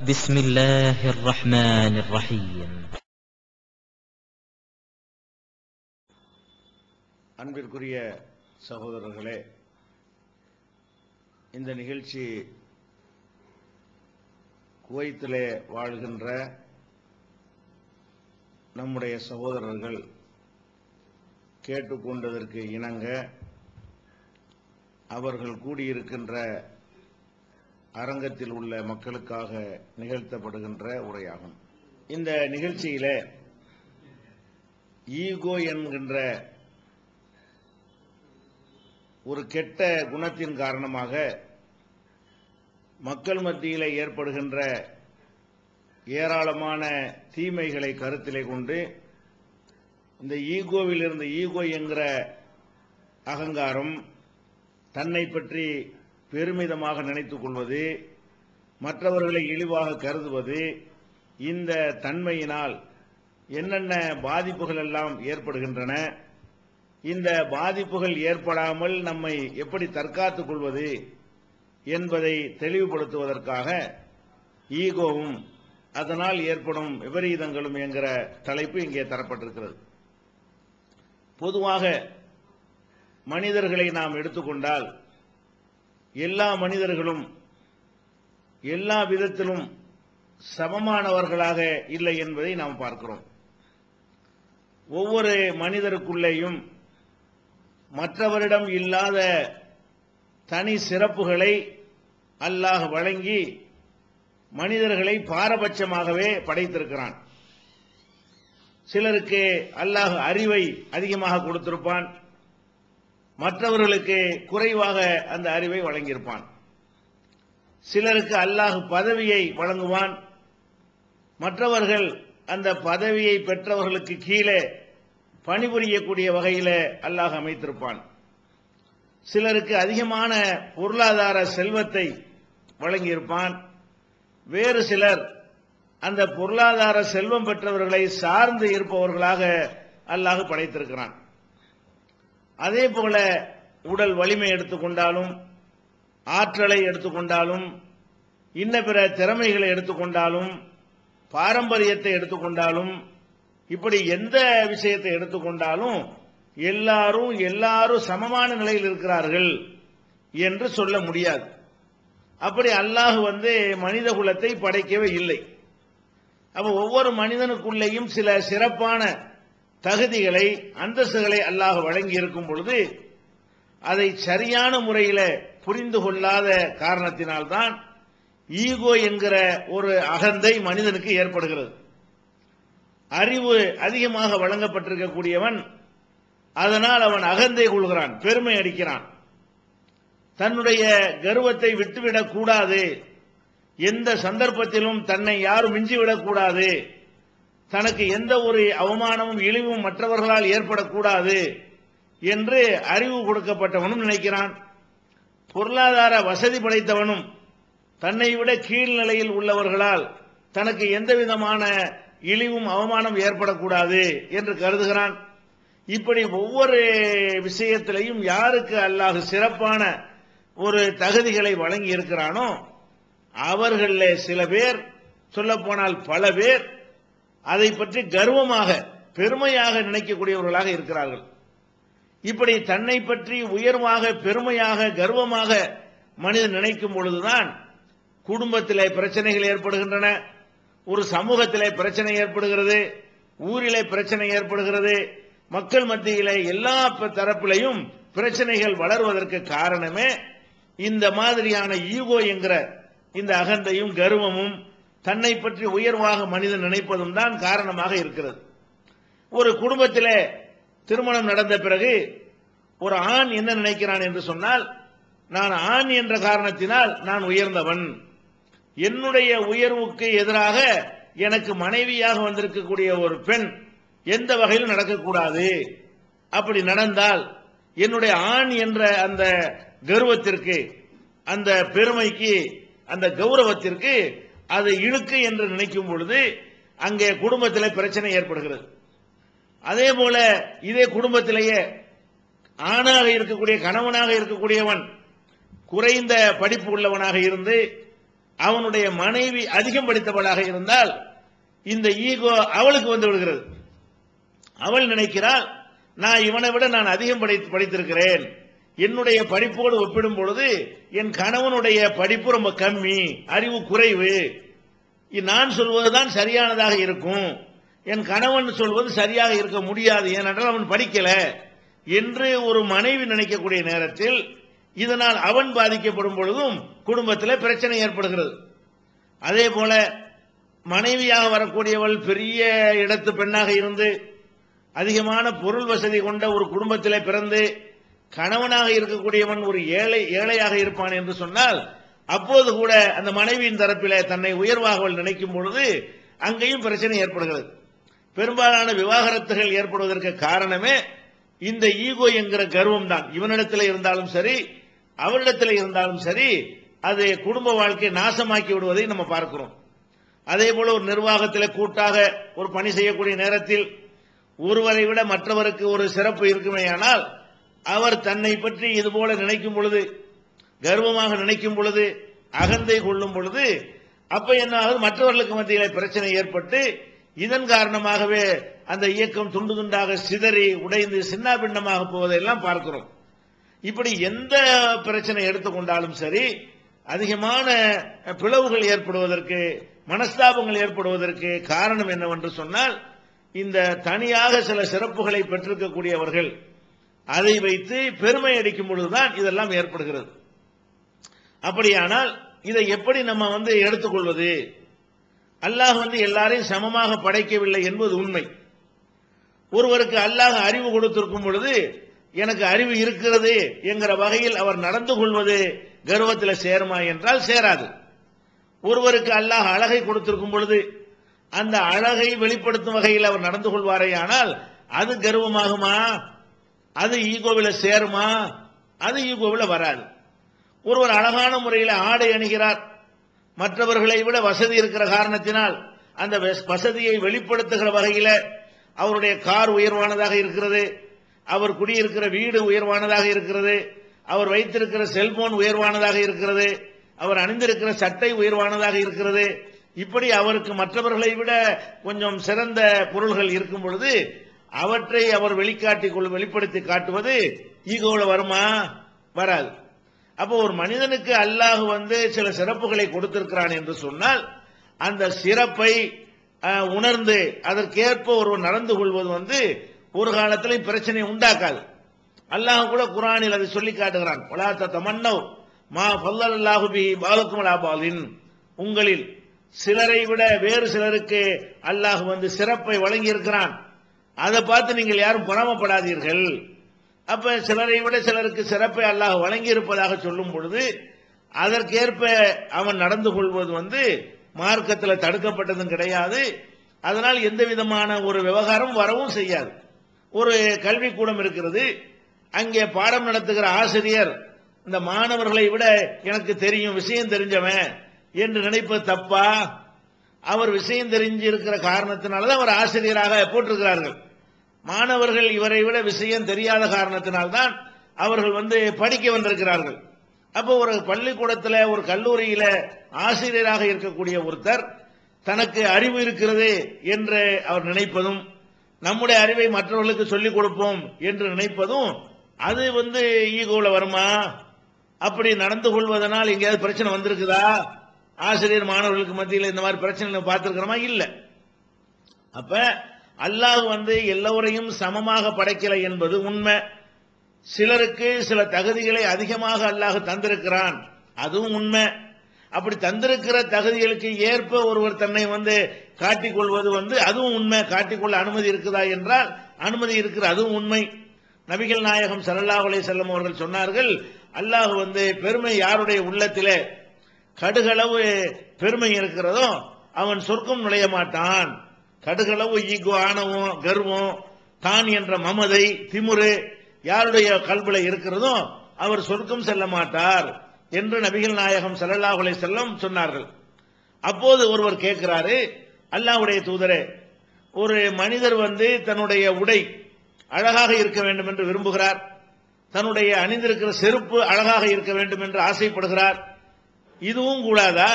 بسم الله الرحمن الرحيم. அன்பிற்குரிய சகோதரர்களே, இந்த நிகழ்ச்சி குவைத்திலே வாழ்கின்ற நம்முடைய சகோதரர்கள் கேட்டுக்கொண்டதற்கு இணங்க அவர்கள் கூடியிருக்கின்ற அரங்கத்தில் உள்ள மக்களுக்காக நிகழ்த்தப்படுகின்ற உரையாகும். இந்த நிகழ்ச்சியில ஈகோ என்கின்ற ஒரு கெட்ட குணத்தின் காரணமாக மக்கள் மத்தியில் ஏற்படுகின்ற ஏராளமான தீமைகளை கருத்திலே கொண்டு இந்த ஈகோவிலிருந்து, ஈகோ என்கிற அகங்காரம், தன்னை பற்றி பெருமிதமாக நினைத்துக் கொள்வது, மற்றவர்களை இழிவாக கருதுவது, இந்த தன்மையினால் என்னென்ன பாதிப்புகள் எல்லாம் ஏற்படுகின்றன, இந்த பாதிப்புகள் ஏற்படாமல் நம்மை எப்படி தற்காத்துக் கொள்வது என்பதை தெளிவுபடுத்துவதற்காக ஈகோவும் அதனால் ஏற்படும் விபரீதங்களும் என்கிற தலைப்பு இங்கே தரப்பட்டிருக்கிறது. பொதுவாக மனிதர்களை நாம் எடுத்துக்கொண்டால் எல்லா மனிதர்களும் எல்லா விதத்திலும் சமமானவர்களாக இல்லை என்பதை நாம் பார்க்கிறோம். ஒவ்வொரு மனிதருக்குள்ளேயும் மற்றவரிடம் இல்லாத தனி சிறப்புகளை அல்லாஹ் வழங்கி மனிதர்களை பாரபட்சமாகவே படைத்திருக்கிறான். சிலருக்கு அல்லாஹ் அறிவை அதிகமாக கொடுத்திருப்பான், மற்றவர்களுக்கு குறைவாக அந்த அறிவை வழங்கியிருப்பான். சிலருக்கு அல்லாஹ் பதவியை வழங்குவான், மற்றவர்கள் அந்த பதவியை பெற்றவர்களுக்கு கீழே பணிபுரியக்கூடிய வகையில் அல்லாஹ் அமைத்திருப்பான். சிலருக்கு அதிகமான பொருளாதார செல்வத்தை வழங்கியிருப்பான், வேறு சிலர் அந்த பொருளாதார செல்வம் பெற்றவர்களை சார்ந்து இருப்பவர்களாக அல்லாஹ் படைத்திருக்கிறான். அதே போல உடல் வலிமை எடுத்துக்கொண்டாலும், ஆற்றலை எடுத்துக்கொண்டாலும், இன்ன பிற திறமைகளை எடுத்துக்கொண்டாலும், பாரம்பரியத்தை எடுத்துக்கொண்டாலும், இப்படி எந்த விஷயத்தை எடுத்துக்கொண்டாலும் எல்லாரும் சமமான நிலையில் இருக்கிறார்கள் என்று சொல்ல முடியாது. அப்படி அல்லாஹ் மனித குலத்தை படைக்கவே இல்லை. அப்ப ஒவ்வொரு மனிதனுக்குள்ளேயும் சில சிறப்பான தகுதிகளை, அந்தஸ்துகளை அல்லாஹ் வழங்கி இருக்கும் பொழுது அதை சரியான முறையில் புரிந்து கொள்ளாத காரணத்தினால்தான் ஈகோ என்கிற ஒரு அகந்தை மனிதனுக்கு ஏற்படுகிறது. அறிவு அதிகமாக வழங்கப்பட்டிருக்கக்கூடியவன் அதனால் அவன் அகந்தை கொள்கிறான், பெருமை அடிக்கிறான். தன்னுடைய கர்வத்தை விட்டுவிடக் கூடாது, எந்த சந்தர்ப்பத்திலும் தன்னை யாரும் மிஞ்சிவிடக் கூடாது, தனக்கு எந்த ஒரு அவமானமும் இழிவும் மற்றவர்களால் ஏற்படக்கூடாது என்று அறிவு கொடுக்கப்பட்டவனும் நினைக்கிறான். பொருளாதார வசதி படைத்தவனும் தன்னை விட கீழ்நிலையில் உள்ளவர்களால் தனக்கு எந்த விதமான இழிவும் அவமானம் ஏற்படக்கூடாது என்று கருதுகிறான். இப்படி ஒவ்வொரு விஷயத்திலையும் யாருக்கு அல்லாஹ் சிறப்பான ஒரு தகுதிகளை வழங்கி இருக்கிறானோ அவர்களே சில பேர், சொல்ல போனால் பல பேர் அதை பற்றி கர்வமாக, பெருமையாக நினைக்கக்கூடியவர்களாக இருக்கிறார்கள். இப்படி தன்னை பற்றி உயர்வாக, பெருமையாக, கர்வமாக மனிதன் நினைக்கும் பொழுதுதான் குடும்பத்திலே பிரச்சனைகள் ஏற்படுகின்றன, ஒரு சமூகத்திலே பிரச்சனை ஏற்படுகிறது, ஊரிலே பிரச்சனை ஏற்படுகிறது, மக்கள் மத்தியிலே எல்லா தரப்பிலையும் பிரச்சனைகள் வளர்வதற்கு காரணமே இந்த மாதிரியான ஈகோ என்கிற இந்த அகந்தையும் கர்வமும், தன்னை பற்றி உயர்வாக மனிதன் நினைப்பதும் தான் காரணமாக இருக்கிறது. ஒரு குடும்பத்திலே திருமணம் நடந்த பிறகு ஒரு ஆண் என்ன நினைக்கிறான் என்று சொன்னால், நான் ஆண் என்ற காரணத்தினால் நான் உயர்ந்தவன், என்னுடைய உயர்வுக்கு எதிராக எனக்கு மனைவியாக வந்திருக்கக்கூடிய ஒரு பெண் எந்த வகையிலும் நடக்கக்கூடாது, அப்படி நடந்தால் என்னுடைய ஆண் என்ற அந்த கர்வத்திற்கு, அந்த பெருமைக்கு, அந்த கௌரவத்திற்கு அது இழுக்கு என்று நினைக்கும் பொழுது அங்கே குடும்பத்தில் பிரச்சனை ஏற்படுகிறது. அதே போல இதே குடும்பத்திலேயே ஆணாக இருக்கக்கூடிய, கணவனாக இருக்கக்கூடியவன் குறைந்த படிப்பு உள்ளவனாக இருந்து அவனுடைய மனைவி அதிகம் படித்தவளாக இருந்தால் இந்த ஈகோ அவளுக்கு வந்து விடுகிறது. அவள் நினைக்கிறாள், நான் இவனை விட நான் அதிகம் படித்திருக்கிறேன், என்னுடைய படிப்போடு ஒப்பிடும் பொழுது என் கணவனுடைய படிப்பு ரொம்ப கம்மி, அறிவு குறைவு, நான் சொல்வதுதான் சரியானதாக இருக்கும், என் கணவன் சொல்வது சரியாக இருக்க முடியாது, ஏனென்றால் அவன் படிக்கல என்று ஒரு மனைவி நினைக்கக்கூடிய நேரத்தில் இதனால் அவன் பாதிக்கப்படும் பொழுதும் குடும்பத்தில் பிரச்சனை ஏற்படுகிறது. அதே போல மனைவியாக வரக்கூடியவள் பெரிய இடத்து பெண்ணாக இருந்து அதிகமான பொருள் வசதி கொண்ட ஒரு குடும்பத்தில் பிறந்து கணவனாக இருக்கக்கூடியவன் ஒரு ஏழையாக இருப்பான் என்று சொன்னால் அப்போது கூட அந்த மனைவியின் தரப்பில் தன்னை உயர்வாக அவள் நினைக்கும் பொழுது அங்கேயும் பிரச்சனை ஏற்படுகிறது. பெரும்பாலான விவாகரத்துகள் ஏற்படுவதற்கு காரணமே இந்த ஈகோ என்கிற கர்வம் தான். இவனிடத்தில் இருந்தாலும் சரி அவரிடத்தில் இருந்தாலும் சரி அது குடும்ப வாழ்க்கையை நாசமாக்கி விடுவதை நம்ம பார்க்கிறோம். அதே போல ஒரு நிர்வாகத்தில் கூட்டாக ஒரு பணி செய்யக்கூடிய நேரத்தில் ஒருவரை விட மற்றவருக்கு ஒரு சிறப்பு இருக்குமேயானால் அவர் தன்னை பற்றி இது போல நினைக்கும் பொழுது, கர்வமாக நினைக்கும் பொழுது, அகந்தை கொள்ளும் பொழுது அப்ப என்ன ஆகுது, மற்றவர்களுக்கு மத்தியில் பிரச்சனை ஏற்பட்டு இதன் காரணமாகவே அந்த இயக்கம் துண்டு துண்டாக சிதறி உடைந்து சின்ன பின்னமாக போவதையெல்லாம் பார்க்கிறோம். இப்படி எந்த பிரச்சனை எடுத்துக்கொண்டாலும் சரி அதிகமான பிளவுகள் ஏற்படுவதற்கு, மனஸ்தாபங்கள் ஏற்படுவதற்கு காரணம் என்னவென்று சொன்னால் இந்த தனியாக சில சிறப்புகளை பெற்றிருக்கக்கூடியவர்கள் அதை வைத்து பெருமை அடிக்கும் பொழுதுதான் இதெல்லாம் ஏற்படுகிறது. அப்படியானால் இதை எப்படி நம்ம எடுத்துக்கொள்வது? அல்லாஹ் எல்லாரையும் சமமாக படைக்கவில்லை என்பது உண்மை. ஒருவருக்கு அல்லாஹ் அறிவு கொடுத்திருக்கும் பொழுது எனக்கு அறிவு இருக்கிறது என்கிற வகையில் அவர் நடந்து கொள்வது கர்வத்தில் சேருமா என்றால் சேராது. ஒருவருக்கு அல்லாஹ் அழகை கொடுத்திருக்கும் பொழுது அந்த அழகை வெளிப்படுத்தும் வகையில் அவர் நடந்து கொள்வாரே ஆனால் அது கர்வமாகுமா? அது ஈகோவில் சேருமா? அது ஈகோவில் வராது. ஒருவர் அழகான முறையில் ஆடை அணிகிறார், மற்றவர்களை விட வசதி இருக்கிற காரணத்தினால் அந்த வசதியை வெளிப்படுத்துகிற வகையில் அவருடைய கார் உயர்வானதாக இருக்கிறது, அவர் குடியிருக்கிற வீடு உயர்வானதாக இருக்கிறது, அவர் வைத்திருக்கிற செல்போன் உயர்வானதாக இருக்கிறது, அவர் அணிந்திருக்கிற சட்டை உயர்வானதாக இருக்கிறது, இப்படி அவருக்கு மற்றவர்களை விட கொஞ்சம் சிறந்த பொருள்கள் இருக்கும் பொழுது அவற்றை அவர் வெளிப்படுத்தி காட்டுவது ஈகோவில் வருமா? வராது. அப்போ ஒரு மனிதனுக்கு அல்லாஹ் சில சிறப்புகளை கொடுத்திருக்கிறான் என்று சொன்னால் அந்த சிறப்பை உணர்ந்து அதற்கேற்ப ஒருவர் நடந்து கொள்வது ஒரு காலத்தில் பிரச்சனை உண்டாக்காது. அல்லாஹ் கூட குர்ஆனில் அதை சொல்லி காட்டுகிறான். வலா தமன்னவ் மா ஃபல்லல்லாஹு பிஹி பாலக்கும் அலா பாலின், உங்களில் சிலரை விட வேறு சிலருக்கு அல்லாஹ் சிறப்பை வழங்கி இருக்கிறான், அதை பார்த்து நீங்கள் யாரும் பொறாமப்படாதீர்கள். அப்ப சிலரை விட சிலருக்கு சிறப்பை அல்லாஹ் வழங்கி இருப்பதாக சொல்லும் பொழுது அதற்கேற்ப அவன் நடந்து கொள்வது மார்க்கத்தில் தடுக்கப்பட்டதும் கிடையாது. அதனால் எந்த விதமான ஒரு விவகாரம் வரவும் செய்யாது. ஒரு கல்விக்கூடம் இருக்கிறது, அங்கே பாடம் நடத்துகிற ஆசிரியர் இந்த மாணவர்களை விட எனக்கு தெரியும், விஷயம் தெரிஞ்சவன் என்று நினைப்பது தப்பா? அவர் விஷயம் தெரிஞ்சிருக்கிற காரணத்தினால்தான் அவர் ஆசிரியராக போட்டிருக்கிறார்கள். மாணவர்கள் இவரை விட விஷயம் தெரியாத காரணத்தினால்தான் அவர்கள் படிக்க வந்திருக்கிறார்கள். அப்போ ஒரு பள்ளிக்கூடத்தில் ஒரு கல்லூரியில ஆசிரியராக இருக்கக்கூடிய ஒருத்தர் தனக்கு அறிவு இருக்கிறது என்று அவர் நினைப்பதும், நம்முடைய அறிவை மற்றவர்களுக்கு சொல்லிக் கொடுப்போம் என்று நினைப்பதும் அது ஈகோல வருமா? அப்படி நடந்து கொள்வதனால் எங்கேயாவது பிரச்சனை வந்திருக்குதா? ஆசிரியர் மாணவர்களுக்கு மத்தியில் இந்த மாதிரி பிரச்சனை பார்த்திருக்கிறோமா? இல்ல. அப்ப அல்லாஹ் எல்லோரையும் சமமாக படைக்கல என்பது உண்மை. சிலருக்கு சில தகுதிகளை அதிகமாக அல்லாஹ் தந்திருக்கிறான், அதுவும் உண்மை. அப்படி தந்திருக்கிற தகுதிகளுக்கு ஏற்ப ஒருவர் தன்னை காட்டிக்கொள்வது அதுவும் உண்மை. காட்டிக்கொள்ள அனுமதி இருக்குதா என்றால் அனுமதி இருக்கிற, அதுவும் உண்மை. நபிகள் நாயகம் ஸல்லல்லாஹு அலைஹி வஸல்லம் அவர்கள் சொன்னார்கள், அல்லாஹ் பெருமை யாருடைய உள்ளத்திலே கடுகளவு பெருமை இருக்கிறதோ அவன் சொர்க்கம் நுழைய மாட்டான். கடுகளவு ஈகோ, ஆணவம், கர்வம், தான் என்ற மமதை, திமுரு யாருடைய கல்வில இருக்கிறதோ அவர் சொர்க்கம் செல்ல மாட்டார் என்று நபிகள் நாயகம் ஸல்லல்லாஹு அலைஹி வஸல்லம் சொன்னார்கள். அப்போது ஒருவர் கேட்கிறாரு, அல்லாஹ்வுடைய தூதரே, ஒரு மனிதர் தன்னுடைய உடை அழகாக இருக்க வேண்டும் என்று விரும்புகிறார், தன்னுடைய அணிந்திருக்கிற செருப்பு அழகாக இருக்க வேண்டும் என்று ஆசைப்படுகிறார், இதுவும் கூடாதா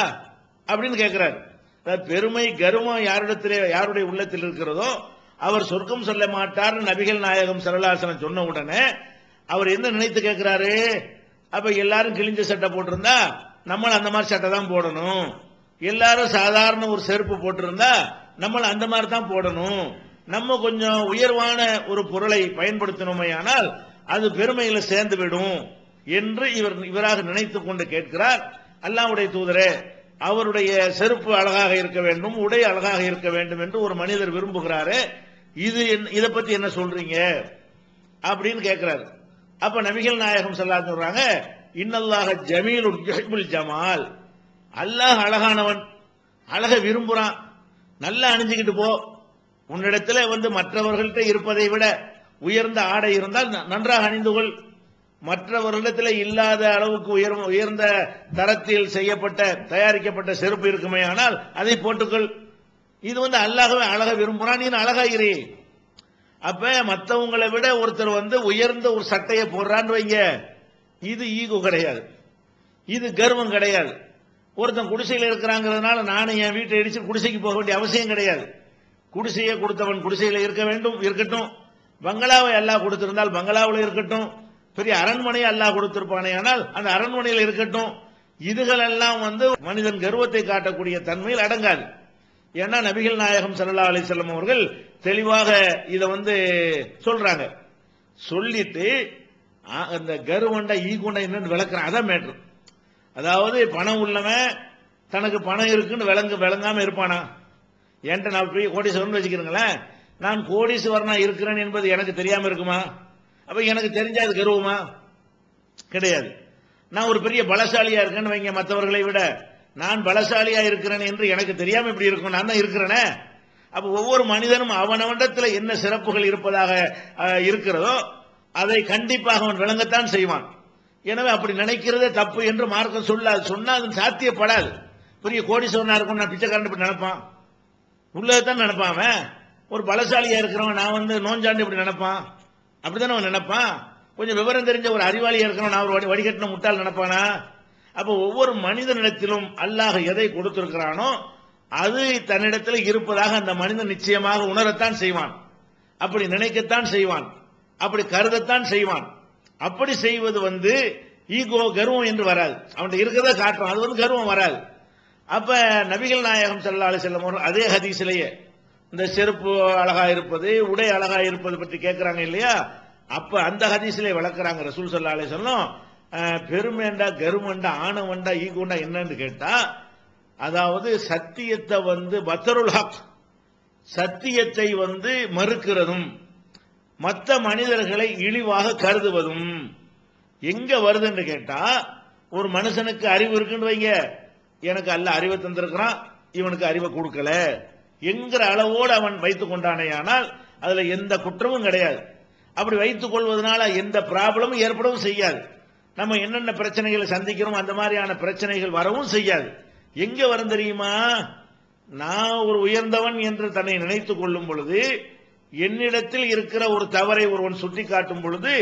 அப்படின்னு கேட்கிறார். பெருமை கர்வம் யாருடைய உள்ளத்தில் இருக்கிறதோ அவர் சொர்க்கம் சொல்ல மாட்டார் நபிகள் நாயகம் ஸல்லல்லாஹு அலைஹி வஸல்லம் சொன்ன உடனே அவர் என்ன நினைத்து கேட்கிறாரு? அப்ப எல்லாரும் கிழிஞ்ச சட்டை போட்டிருந்தா நம்ம அந்த மாதிரி சட்டை தான் போடணும், எல்லாரும் சாதாரண ஒரு செருப்பு போட்டிருந்தா நம்ம அந்த மாதிரி தான் போடணும், நம்ம கொஞ்சம் உயர்வான ஒரு பொருளை பயன்படுத்தணுமே ஆனால் அது பெருமையில சேர்ந்து விடும் என்று இவராக நினைத்துக் கொண்டு கேட்கிறார். அல்லாஹ்வுடைய தூதரே, அவருடைய செருப்பு அழகாக இருக்க வேண்டும், உடை அழகாக இருக்க வேண்டும் என்று ஒரு மனிதர் விரும்புகிறாரு, இதை பத்தி என்ன சொல்றீங்க அப்படின்னு கேட்கிறாரு. அப்ப நபிகள் நாயகம் ஸல்லல்லாஹு அலைஹி வஸல்லம் சொல்றாங்க, இன்னல்லாஹ ஜமீலுன் யுஹிப்புல் ஜமால், அல்லாஹ் அழகானவன், அழக விரும்புறான், நல்லா அணிஞ்சுக்கிட்டு போ, உன்னிடத்துல மற்றவர்கள்ட்ட இருப்பதை விட உயர்ந்த ஆடை இருந்தால் நன்றாக அணிந்து கொள், மற்றவர்களிடத்தில் இல்லாத அளவுக்கு உயர்ந்த தரத்தில் செய்யப்பட்ட தயாரிக்கப்பட்ட செருப்பு இருக்குமே ஆனால் அதை போட்டுக்கொள். இது அல்லாஹ்வே அழக விரும்புறான், நீ அழகாகிறீ. அப்ப மற்றவங்களை விட ஒருத்தர் உயர்ந்த ஒரு சட்டையை போடுறான்னு வைங்க, இது ஈகோ கிடையாது, இது கர்வம் கிடையாது. ஒருத்தன் குடிசையில் இருக்கிறாங்கிறதுனால நானும் என் வீட்டை இடிச்சு குடிசைக்கு போக வேண்டிய அவசியம் கிடையாது. குடிசையை கொடுத்தவன் குடிசையில் இருக்க வேண்டும், இருக்கட்டும். பங்களாவை அல்லாஹ் கொடுத்திருந்தால் பங்களாவில் இருக்கட்டும். பெரிய அரண்மனையை அல்லாஹ் கொடுத்திருப்பானே ஆனால் அந்த அரண்மனையில் இருக்கட்டும். இதுகளெல்லாம் மனிதன் கர்வத்தை காட்டக்கூடிய தன்மையில் அடங்காது. ஏன்னா நபிகள் நாயகம் ஸல்லல்லாஹு அலைஹி வஸல்லம் அவர்கள் தெளிவாக இதை சொல்றாங்க. சொல்லிட்டு அந்த கர்வண்டா ஈகுண்டா என்னன்னு விளக்குறான். அதான் மேட்ரு. அதாவது பணம் உள்ளவன் தனக்கு பணம் இருக்குன்னு விளங்காம இருப்பானா? என்கிட்ட நான் போய் கோடீஸ்வரன் வச்சுக்கிறீங்களேன், நான் கோடீஸ்வரனா இருக்கிறேன் என்பது எனக்கு தெரியாம இருக்குமா? அப்ப எனக்கு தெரிஞ்சா அது கர்வமா? கிடையாது. நான் ஒரு பெரிய பலசாலியா இருக்கேன்னு வைங்க, மற்றவர்களை விட நான் பலசாலியா இருக்கிறேன் என்று எனக்கு தெரியாம இப்படி இருக்கும், நான் தான் இருக்கிறேனே. அப்ப ஒவ்வொரு மனிதனும் அவனவனிடத்துல என்ன சிறப்புகள் இருப்பதாக இருக்கிறதோ அதை கண்டிப்பாக அவன் விளங்கத்தான் செய்வான். எனவே அப்படி நினைக்கிறதே தப்பு என்று மார்க்கம் சொல்லாது. சொன்னா அது சாத்தியப்படாது. பெரிய கோடீஸ்வரனா இருக்கும் நான் பிச்சைக்காரன் இப்படி நினைப்பான், உள்ளதான் நினைப்பான். ஒரு பலசாலியா இருக்கிறவன் நான் நோஞ்சாண்டு இப்படி நினைப்பான், அப்படித்தானே அவன் நினைப்பான். கொஞ்சம் விவரம் தெரிஞ்ச ஒரு அறிவாளியா இருக்கிறவன் நான் ஒரு வடிகட்டின முட்டால் நினைப்பானா? அப்ப ஒவ்வொரு மனிதனிடத்திலும் அல்லாஹ் எதை கொடுத்திருக்கிறானோ அது தன்னிடத்தில் இருப்பதாக அந்த மனிதன் நிச்சயமாக உணரத்தான் செய்வான், அப்படி நினைக்கத்தான் செய்வான், அப்படி கருதத்தான் செய்வான். அப்படி செய்வது ஈகோ கர்வம் என்று வராது. அவன் இருக்கிறத காட்டுறான், அது கர்வம் வராது. அப்ப நபிகள் நாயகம் ஸல்லல்லாஹு அலைஹி வஸல்லம் அவர்கள் அதே ஹதீஸிலேயே இந்த செருப்பு அழகா இருப்பது, உடை அழகா இருப்பது பற்றி கேட்கிறாங்க இல்லையா? அப்ப அந்த ஹதீஸிலே விளக்குறாங்க ரசூல் ஸல்லல்லாஹு அலைஹி வஸல்லம், பெருமைண்டா கர்வண்டா ஆணவண்டா ஈகோண்டா என்னன்னு கேட்டா, அதாவது சத்தியத்தை பத்தருல் ஹக், சத்தியத்தை மறுக்கிறதும் மற்ற மனிதர்களை இழிவாக கருதுவதும் எங்க வருதுன்னு கேட்டா, ஒரு மனுஷனுக்கு அறிவு இருக்குன்னு வைங்க, எனக்கு அல்ல அறிவை தந்திருக்கிறான், இவனுக்கு அறிவை கொடுக்கல என்கிற அளவோடு அவன் வைத்துக் கொண்டானே ஆனால் அதுல எந்த குற்றமும் கிடையாது. அப்படி வைத்துக் கொள்வதனால எந்த ப்ராப்ளமும் ஏற்படவும் செய்யாது. நம்ம என்னென்ன பிரச்சனைகளை சந்திக்கிறோம் அந்த மாதிரியான பிரச்சனைகள் வரவும் செய்யாது. எங்க வரும் தெரியுமா? நான் ஒரு உயர்ந்தவன் என்று தன்னை நினைத்துக் கொள்ளும் பொழுது, என்னிடத்தில் இருக்கிற ஒரு தவறை ஒருவன் சுட்டி காட்டும் பொழுது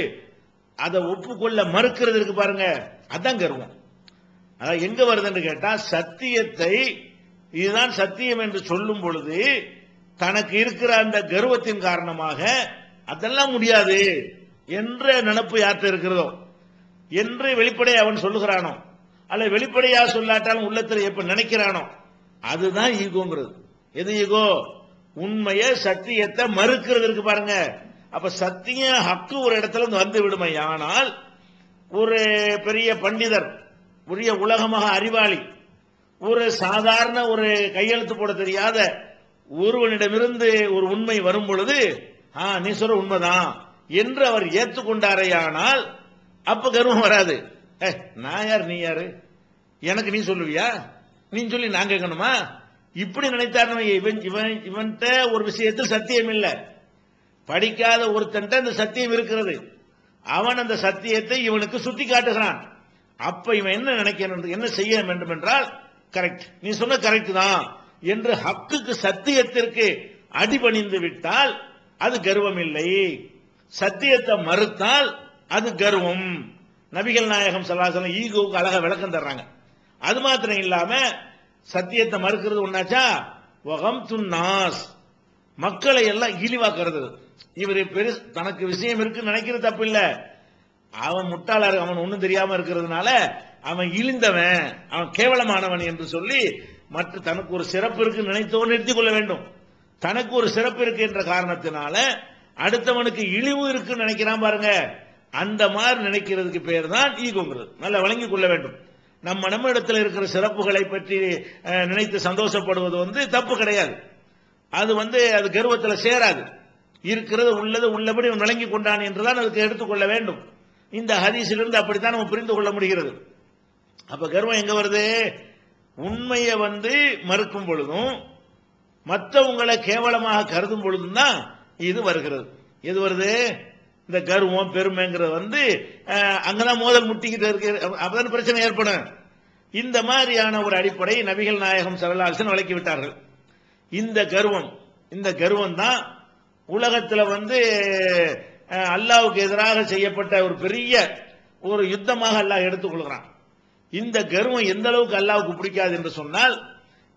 அதை ஒப்புக்கொள்ள மறுக்கிறது இருக்கு பாருங்க, அதான் கர்வம். அதான் எங்க வருதுன்னு கேட்டா, சத்தியத்தை இதுதான் சத்தியம் என்று சொல்லும் பொழுது தனக்கு இருக்கிற அந்த கர்வத்தின் காரணமாக அதெல்லாம் முடியாது என்ற நினைப்பு யார்கிட்ட இருக்கிறதோ என்று வெளிப்படையை அவன் சொல்லுகிறானோ, அல்ல வெளிப்படையா சொல்லாட்டாலும் உள்ளத்தில் எப்ப நினைக்கிறானோ அதுதான் ஈகோங்கிறது. எது ஈகோ? உண்மையை சத்தியத்தை மறுக்கிறது இருக்கு பாருங்க. அப்ப சத்திய ஹக்கு ஒரு இடத்துல வந்து விடுமை. ஆனால் ஒரு பெரிய பண்டிதர், உரிய உலகமாக அறிவாளி, ஒரு சாதாரண ஒரு கையெழுத்து போட தெரியாத ஒருவனிடமிருந்து ஒரு உண்மை வரும் பொழுது நீ சொல்ற உண்மைதான் என்று அவர் ஏற்றுக்கொண்டாரையானால் அப்ப கர்வம் வராது. நான் யார் நீ யாரு, எனக்கு நீ சொல்லுவியா, நீ சொல்லி நான் கேட்கணுமா? இப்படி நினைத்தார் இவன்கிட்ட ஒரு விஷயத்தில் சத்தியம் இல்லை, படிக்காத ஒருத்தன் அந்த சத்தியம் இருக்கிறது, அவன் அந்த சத்தியத்தை இவனுக்கு சுட்டி காட்டுகிறான். அப்ப இவன் என்ன நினைக்கணும், என்ன செய்ய வேண்டும் என்றால், கரெக்ட் நீ சொன்ன கரெக்ட் தான் என்று ஹக்குக்கு சத்தியத்திற்கு அடிபணிந்து விட்டால் அது கர்வம் இல்லை. சத்தியத்தை மறுத்தால் அது கர்வம். நபிகள் நாயகம் ஸல்லல்லாஹு அலைஹி வஸல்லம் ஈகோவுக்கு அழகா விளக்கம் தர்றாங்க. அது மாத்திரம் இல்லாம சத்தியத்தை மறுக்கிறது ஒன்னாச்சா, வகம்துன் நாஸ், மக்களை எல்லாம் இழிவாக்குறது. இவர் தனக்கு விஷயம் இருக்குன்னு நினைக்கிறது தப்பு இல்ல, அவன் முட்டாளா அவன் ஒன்னும் தெரியாம இருக்கிறதுனால அவன் இழிந்தவன், அவன் கேவலமானவன் என்று சொல்லி மற்ற தனக்கு ஒரு சிறப்பு இருக்கு நினைத்தோடு நிறுத்திக் கொள்ள வேண்டும். தனக்கு ஒரு சிறப்பு இருக்கு என்ற காரணத்தினால அடுத்தவனுக்கு இழிவு இருக்குன்னு நினைக்கிறான் பாருங்க, அந்த மாதிரி நினைக்கிறதுக்கு பேர் தான் ஈகோங்கிறது. நல்லா வழங்கிக் கொள்ள வேண்டும். நம்ம இடத்துல இருக்கிற சிறப்புகளை பற்றி நினைத்து சந்தோஷப்படுவது தப்பு கிடையாது. அது அது கர்வத்தில் சேராது. இருக்கிறது உள்ளது உள்ளபடி விளங்கி கொண்டான் என்றுதான் அதுக்கு எடுத்துக்கொள்ள வேண்டும். இந்த ஹதீஸிலிருந்து அப்படித்தான் நம்ம புரிந்து கொள்ள முடிகிறது. அப்ப கர்வம் எங்க வருது? உண்மையை மறுக்கும் பொழுதும் மற்றவங்களை கேவலமாக கருதும் பொழுதும் தான் இது வருகிறது. எது வருது? இந்த கர்வம் பெருமைங்கிறது அங்கதான் மோதல் முட்டிக்கிட்டு இருக்கு. அப்பதான் பிரச்சனை ஏற்படும். இந்த மாதிரியான ஒரு அடிப்படை நபிகள் நாயகம் ஸல்லல்லாஹு அலைஹி வஸல்லம் விளக்கி விட்டார்கள். இந்த கர்வம் தான் உலகத்தில் அல்லாஹ்வுக்கு எதிராக செய்யப்பட்ட ஒரு பெரிய ஒரு யுத்தமாக அல்லாஹ் எடுத்துக்கொள்கிறான். இந்த கர்வம் எந்த அளவுக்கு அல்லாஹ்வுக்கு பிடிக்காது என்று சொன்னால்,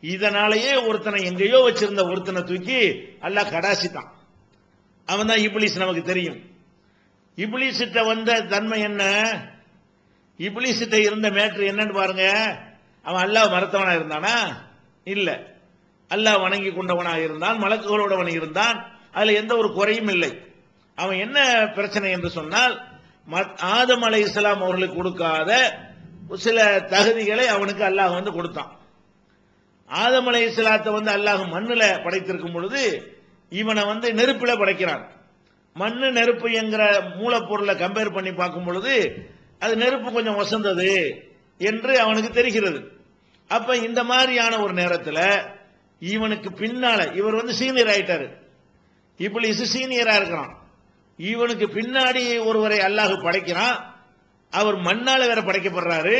இதனாலேயே ஒருத்தனை எங்கேயோ வச்சிருந்த ஒருத்தனை தூக்கி அல்லாஹ் கடாசித்தான். அவன் தான் இப்லீஸ். நமக்கு தெரியும் இப்லீஸ்கிட்ட வந்த தன்மை என்ன, இப்லீஸ்கிட்ட இருந்த மேட்ரு என்னன்னு பாருங்க. அவன் அல்லாஹ் மறுத்தவனா இருந்தானா? இல்ல. அல்லாஹ் வணங்கி கொண்டவனாக இருந்தான், மலக்குகளோட இருந்தான், அதுல எந்த ஒரு குறையும் இல்லை. அவன் என்ன பிரச்சனை என்று சொன்னால், ஆதம் அலைஹிஸ்ஸலாம் அவர்களுக்கு கொடுக்காத சில தகுதிகளை அவனுக்கு அல்லாஹ் கொடுத்தான். ஆதம் அலைஹிஸ்ஸலாத்தை அல்லாஹ் மண்ணுல படைத்திருக்கும் பொழுது இவனை நெருப்புல படைக்கிறான். மண்ணு நெருப்பு என்கிற மூலப்பொருளை கம்பேர் பண்ணி பார்க்கும் பொழுது அது நெருப்பு கொஞ்சம் வசந்தது என்று அவனுக்கு தெரிகிறது. அப்ப இந்த மாதிரியான ஒரு நேரத்தில் இவனுக்கு பின்னால இவர் சீனியர் ஆயிட்டாரு. இப்லீஸ் சீனியரா இருக்கிறான். இவனுக்கு பின்னாடி ஒருவரை அல்லாஹ் படைக்கிறான். அவர் மண்ணால வேற படைக்கப்படுறாரு,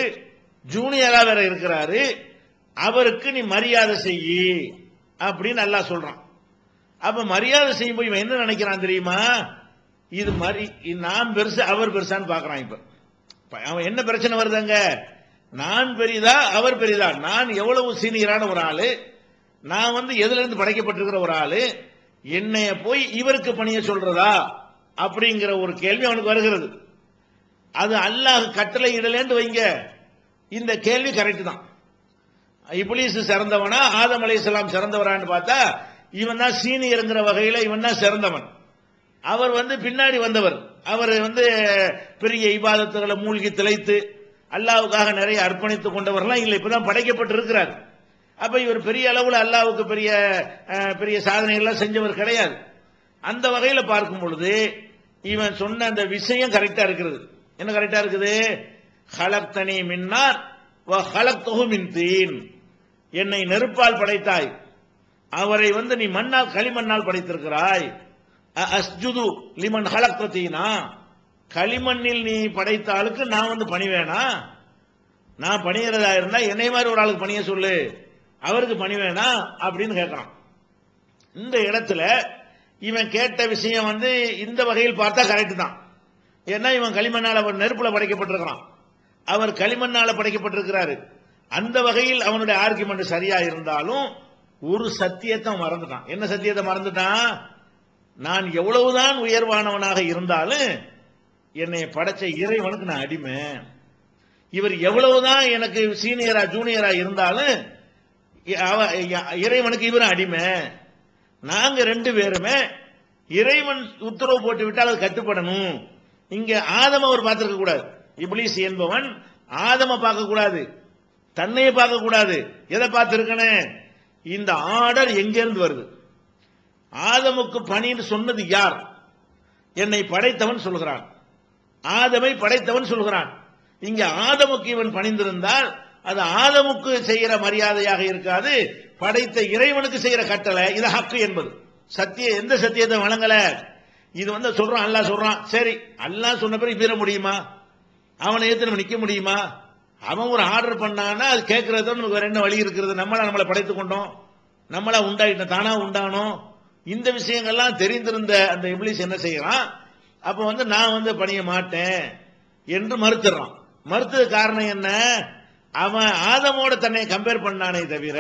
ஜூனியரா வேற இருக்கிறாரு. அவருக்கு நீ மரியாதை செய்யி அப்படின்னு அல்லாஹ் சொல்றான். அப்ப மரியாதை செய்யும் போது இவன் என்ன நினைக்கிறான் தெரியுமா? இது நான் பெருசு அவர் பெருசான்னு பாக்குறான். இப்ப அவன் என்ன பிரச்சனை வருதுங்க? நான் பெரிதா அவர் பெரிதா? நான் எவ்வளவு சீனியரான ஒரு ஆளு, நான் எதுல இருந்து படைக்கப்பட்டிருக்கிற ஒரு ஆளு, என்னைய போய் இவருக்கு பணிய சொல்றதா அப்படிங்கிற ஒரு கேள்வி அவனுக்கு வருகிறது. அது அல்லாஹ் கட்டளை இடலேன்னு வைங்க, இந்த கேள்வி கரெக்ட் தான். இப்லீஸ் சிறந்தவனா ஆதம் அலைஹிஸ்ஸலாம் சிறந்தவரான்னு பார்த்தா இவன் தான் சீனியர்ங்கிற வகையில இவன் தான் சிறந்தவன். அவர் பின்னாடி வந்தவர். அவர் பெரிய இபாதத்துகளை மூழ்கி திளைத்து அல்லாஹ்வுக்காக நிறைய அர்ப்பணித்துக் கொண்டவர்லாம் இல்லை, இப்பதான் படைக்கப்பட்டு இருக்கிறார். அப்ப இவர் பெரிய அளவுல அல்லாஹ்வுக்கு பெரிய பெரிய சாதனைகள்லாம் செஞ்சவர் கிடையாது. அந்த வகையில பார்க்கும் பொழுது இவன் சொன்ன அந்த விஷயம் கரெக்டா இருக்கிறது. என்ன கரெக்டா இருக்குது? ஹலக்தனி மின்னார் வ ஹலக்துஹு மின் தீன், என்னை நெருப்பால் படைத்தாய், அவரை நீ மண்ணால் களிமண்ணால் படைத்திருக்கிறாய். அஸ்ஜுது லிமன் ஹலக்த தீனா, களிமண்ணில் நீ படைத்த ஆளுக்கு நான் பணிவேனா? நான் பணிகிறதா இருந்தா என்னை மாதிரி ஒரு ஆளுக்கு பணிய சொல்லு, அவருக்கு பணிவேனா அப்படின்னு கேட்கிறான். இந்த இடத்துல இவன் கேட்ட விஷயம் இந்த வகையில் பார்த்தா கரெக்ட் தான். ஏன்னா இவன் களிமண்ணால் அவர் நெருப்புல படைக்கப்பட்டிருக்கிறான், அவர் களிமண்ணால படைக்கப்பட்டிருக்கிறாரு. அந்த வகையில் அவனுடைய ஆர்குமெண்ட் சரியா இருந்தாலும் ஒரு சத்தியத்தை மறந்துட்டான். என்ன சத்தியத்தை மறந்துட்டான்? நான் எவ்வளவுதான் உயர்வானவனாக இருந்தாலும் என்னை படைச்ச இறைவனுக்கு நான் அடிமை. இவர் எவ்வளவுதான் எனக்கு சீனியரா ஜூனியரா இருந்தாலும் இறைவனுக்கு இவரும் அடிமை. நாங்க ரெண்டு பேருமே இறைவன் உத்தரவு போட்டு விட்டால் அது கட்டுப்படணும். இங்க ஆதம அவர் பார்த்திருக்க கூடாது. இப்லீஸ் என்பவன் ஆதம பார்க்க கூடாது, தன்னையே பார்க்க கூடாது. எதை பார்த்திருக்கணும்? இந்த ஆர்டர் எங்கிருந்து வருது? ஆதமுக்கு பணின்னு சொன்னது யார்? என்னை படைத்தவன் சொல்கிறான், ஆதமை படைத்தவன் சொல்கிறான். இங்க ஆதமுக்கு இவன் பணிந்திருந்தால் அது ஆதமுக்கு செய்கிற மரியாதையாக இருக்காது, படைத்த இறைவனுக்கு செய்கிற கட்டளை. இது ஹக்கு என்பது சத்தியம். எந்த சத்தியத்தை வழங்கல? இது சொல்றான், அல்லாஹ் சொல்றான். சரி, அல்லாஹ் சொன்ன பிறகு மீற முடியுமா? அவனை ஏத்து நம்ம நிக்க முடியுமா? அவன் ஒரு ஆர்டர் பண்ணானா அது கேட்கறது நமக்கு வேற என்ன வழி இருக்கிறது? நம்மளை படைத்துக் கொண்டோம், நம்மளா உண்டாயிட்டோம், தானா உண்டானோம். இந்த விஷயங்கள்லாம் தெரிந்திருந்த அந்த இப்லீஸ் என்ன செய்யறான்? அப்ப நான் பணிய மாட்டேன் என்று மறுத்துறான். மறுத்தது காரணம் என்ன? அவன் ஆதமோட தன்னை கம்பேர் பண்ணானே தவிர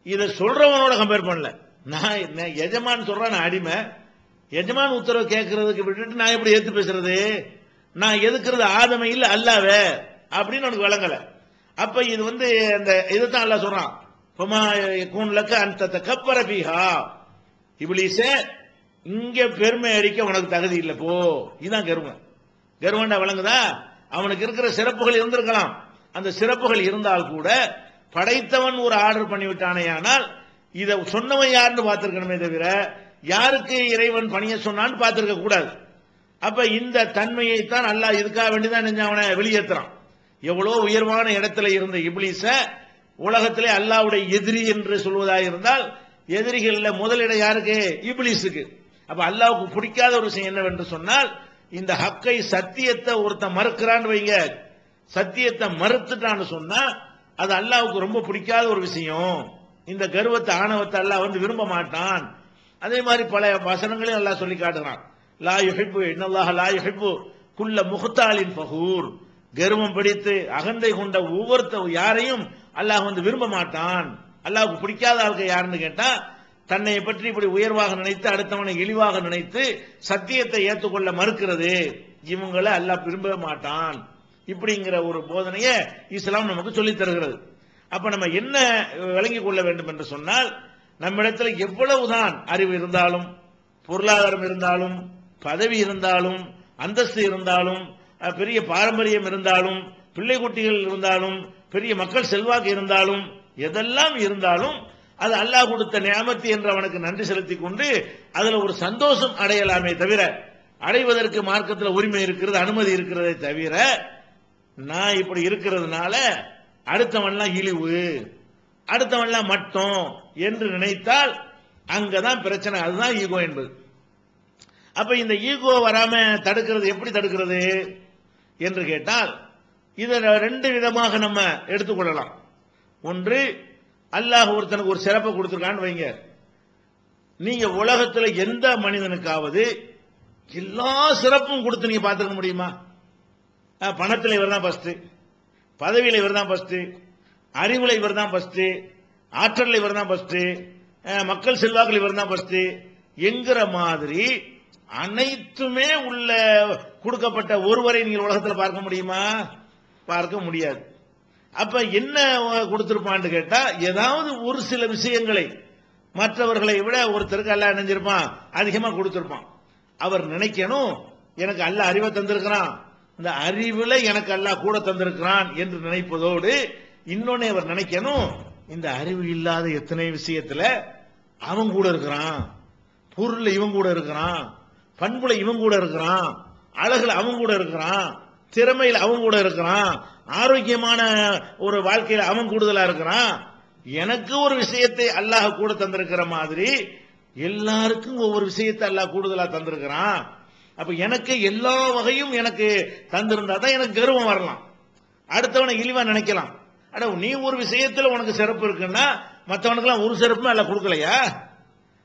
இதை சொல்றவனோட கம்பேர் பண்ணல. நான் எஜமான் சொல்றான், நான் அடிமை. எஜமான் உத்தரவு கேட்கறதுக்கு விட்டுட்டு நான் எப்படி ஏத்து பேசுறது? நான் எதுக்குறது ஆதமை இல்ல அல்லாவே அப்படின்னு உனக்கு விளங்கல. அப்ப இது அந்த இதுதான் அல்லாஹ் சொல்றான், அந்த கப்பர பீஹா இப்லீஸே, இங்க பெருமை அடிக்க உனக்கு தகுதி இல்லை போ. இதுதான் கர்வம். கர்வண்டா விளங்குதா? அவனுக்கு இருக்கிற சிறப்புகள் இருந்திருக்கலாம். அந்த சிறப்புகள் இருந்தால் கூட படைத்தவன் ஒரு ஆர்டர் பண்ணி விட்டானே, ஆனால் இதை சொன்னவன் யாருன்னு பார்த்திருக்கணுமே தவிர யாருக்கு இறைவன் பணிய சொன்னான்னு பார்த்திருக்க கூடாது. அப்ப இந்த தன்மையை தான் அல்லாஹ் இதுக்காக வேண்டிதான் அவனை வெளியேற்றுறான். எவ்வளவு உயர்வான இடத்துல இருந்த இப்லீஸ உலகத்திலே அல்லாஹ்வுடைய எதிரி என்று சொல்வதாக இருந்தால் எதிரிகள்ல முதலிடம் யாருக்கு? இப்லீஸுக்கு. அப்ப அல்லாஹ்வுக்கு பிடிக்காத ஒரு விஷயம் என்னவென்று சொன்னால், இந்த ஹக்கை சத்தியத்தை ஒருத்தன் மறுக்கிறான்னு வைங்க, சத்தியத்தை மறுத்துட்டான்னு சொன்னா அது அல்லாஹ்வுக்கு ரொம்ப பிடிக்காத ஒரு விஷயம். இந்த கர்வத்தை ஆணவத்தை அல்லாஹ் விரும்ப மாட்டான். அதே மாதிரி பல வசனங்களையும் அல்லாஹ் சொல்லி காட்டுறான். லா யுஹிப்பு இன்னல்லாஹ லா யுஹிப்பு குல்ல முஹ்தாலின் ஃபகூர். கர்வம் பிடித்து அகந்தை கொண்ட யாரையும் அல்லாஹ் விரும்ப மாட்டான். அல்லாஹ்வுக்கு பிடிக்காத ஆளுக்கு யாருன்னு கேட்டா, தன்னை பற்றி இப்படி உயர்வாக நினைத்து அடுத்தவனை இழிவாக நினைத்து சத்தியத்தை ஏற்றுக்கொள்ள மறுக்கிறது, இவங்களை அல்லாஹ் விரும்ப மாட்டான். இப்படிங்கிற ஒரு போதனையை இஸ்லாம் நமக்கு சொல்லித் தருகிறது. அப்ப நம்ம என்ன விளங்கிக் கொள்ள வேண்டும் என்று சொன்னால், நம்மிடத்தில் எவ்வளவுதான் அறிவு இருந்தாலும், பொருளாதாரம் இருந்தாலும், பதவி இருந்தாலும், அந்தஸ்து இருந்தாலும், பெரிய பாரம்பரியம் இருந்தாலும், பிள்ளை குட்டிகள் இருந்தாலும், பெரிய மக்கள் செல்வாக்கு இருந்தாலும், எதெல்லாம் இருந்தாலும் அது அல்லாஹ் கொடுத்த நியாமத்து என்று அவனுக்கு நன்றி செலுத்திக் கொண்டு அதுல ஒரு சந்தோஷம் அடையலாமே தவிர, அடைவதற்கு மார்க்கத்தில் உரிமை இருக்கிறது, அனுமதி இருக்கிறதே தவிர, நான் இப்படி இருக்கிறதுனால அடுத்தவன்லாம் இழிவு, அடுத்தவன்லாம் மட்டம் என்று நினைத்தால் அங்கதான் பிரச்சனை. அதுதான் ஈகோ என்பது. அப்ப இந்த ஈகோ வராம தடுக்கிறது எப்படி தடுக்கிறது என்று கேட்டால், இதை ரெண்டு விதமாக நம்ம எடுத்துக்கொள்ளலாம். ஒன்று, அல்லாஹ் ஒருத்தனுக்கு ஒரு சிறப்பை கொடுத்திருக்கான்னு வைங்க, நீங்க உலகத்தில் எந்த மனிதனுக்காவது எல்லா சிறப்பும் கொடுத்து நீங்க பார்த்துக்க முடியுமா? பணத்தில் இவர் தான் ஃபர்ஸ்ட், பதவியில் இவர் தான் ஃபர்ஸ்ட், அறிவுல இவர் தான் ஃபர்ஸ்ட், ஆற்றல் இவர் தான் ஃபர்ஸ்ட், மக்கள் செல்வாக்கள் இவர் தான் ஃபர்ஸ்ட் என்கிற மாதிரி அனைத்துமே உள்ள கொடுக்கப்பட்ட ஒருவரை நீங்கள் உலகத்தில் பார்க்க முடியுமா? பார்க்க முடியாது. அப்ப என்ன கொடுத்திருப்பான்னு கேட்டா, ஏதாவது ஒரு சில விஷயங்களை மற்றவர்களை விட ஒருத்தருக்கு அல்லாஹ் நினைஞ்சிருப்பான், அதிகமா கொடுத்திருப்பான். அவர் நினைக்கணும், எனக்கு அல்லாஹ் அறிவை தந்திருக்கிறான், இந்த அறிவுல எனக்கு அல்லாஹ் கூட தந்திருக்கிறான் என்று நினைப்பதோடு, இன்னொன்னு அவர் நினைக்கணும், இந்த அறிவு இல்லாத எத்தனை விஷயத்துல அவன் கூட இருக்கிறான், பொருள்ல இவன் கூட இருக்கிறான், பண்புல இவன் கூட இருக்கிறான், அழகுல அவன் கூட இருக்கிறான், திறமையில அவன் கூட இருக்கிறான், ஆரோக்கியமான ஒரு வாழ்க்கையில அவன் கூடுதலா இருக்கிறான். எனக்கு ஒரு விஷயத்தை அல்லாஹ் கூட தந்திருக்கிற மாதிரி எல்லாருக்கும் ஒவ்வொரு விஷயத்தை அல்லாஹ் கூடுதலா தந்திருக்கிறான். அப்ப எனக்கு எல்லா வகையும் எனக்கு தந்திருந்தா தான் எனக்கு கர்வம் வரலாம். அடுத்தவனை இழிவா நினைக்கலாம். அட, நீ ஒரு விஷயத்துல உனக்கு சிறப்பு இருக்குன்னா மற்றவனுக்கெல்லாம் ஒரு சிறப்புமே அல்லாஹ் கொடுக்கலையா?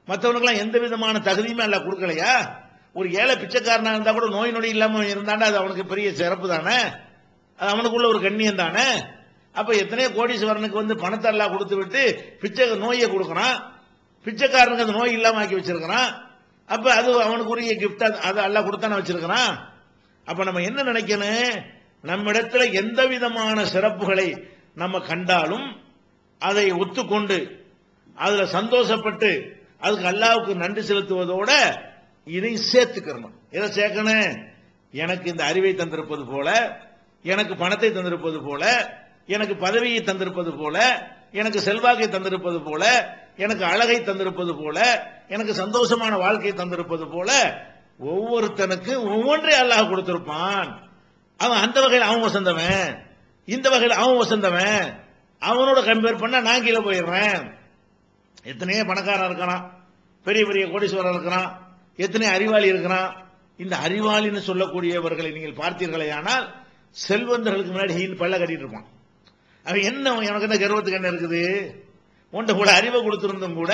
மற்றவனுக்கெல்லாம் எந்த விதமான தகுதியுமே அல்லாஹ் கொடுக்கலையா? ஒரு ஏழை பிச்சைக்காரனா இருந்தா கூட நோய் நொடி இல்லாம இருந்தாண்டா அது அவனுக்கு பெரிய சிறப்பு தானே, அது அவனுக்குள்ள ஒரு கண்ணியம் தானே. அப்ப எத்தனையோ கோடீஸ்வரனுக்கு பணத்தை எல்லாம் கொடுத்து விட்டு பிச்சை நோயை கொடுக்கறான், பிச்சைக்காரனுக்கு அந்த நோய் இல்லாம ஆக்கி வச்சிருக்கிறான். அப்ப அது அவனுக்குரிய கிஃப்ட், அது எல்லாம் கொடுத்தானே வச்சிருக்கிறான். அப்ப நம்ம என்ன நினைக்கணும், நம்மிடத்துல எந்த விதமான சிறப்புகளை நம்ம கண்டாலும் அதை ஒத்துக்கொண்டு அதுல சந்தோஷப்பட்டு அதுக்கு அல்லாஹ்வுக்கு நன்றி செலுத்துவதோட இதை சேர்த்துக்கணும். எதை சேர்க்கணும்? எனக்கு இந்த அறிவை தந்திருப்பது போல, எனக்கு பணத்தை தந்திருப்பது போல, எனக்கு பதவியை தந்திருப்பது போல, எனக்கு செல்வாக்கை தந்திருப்பது போல, எனக்கு அழகை தந்திருப்பது போல, எனக்கு சந்தோஷமான வாழ்க்கையை தந்திருப்பது போல ஒவ்வொருத்தனுக்கு ஒவ்வொன்றை அல்லாஹ் கொடுத்திருப்பான். அவன் அந்த வகையில் அவன் வசந்தவன், இந்த வகையில் அவன் வசந்தவன், அவனோட கம்பேர் பண்ண நான் கீழே போயிடுறேன். எத்தனையோ பணக்காரன் இருக்கிறான், பெரிய பெரிய கோடீஸ்வரர் இருக்கிறான், எத்தனை அறிவாளி இருக்கிறான். இந்த அறிவாளின்னு சொல்லக்கூடியவர்களை நீங்கள் பார்த்தீர்களே ஆனால் செல்வந்தர்களுக்கு முன்னாடி பல்ல கட்டிட்டு இருப்பான். அவன் என்ன, எனக்கு என்ன கர்வத்துக்கு என்ன இருக்குது? உன்ட கூட அறிவை கொடுத்திருந்தும் கூட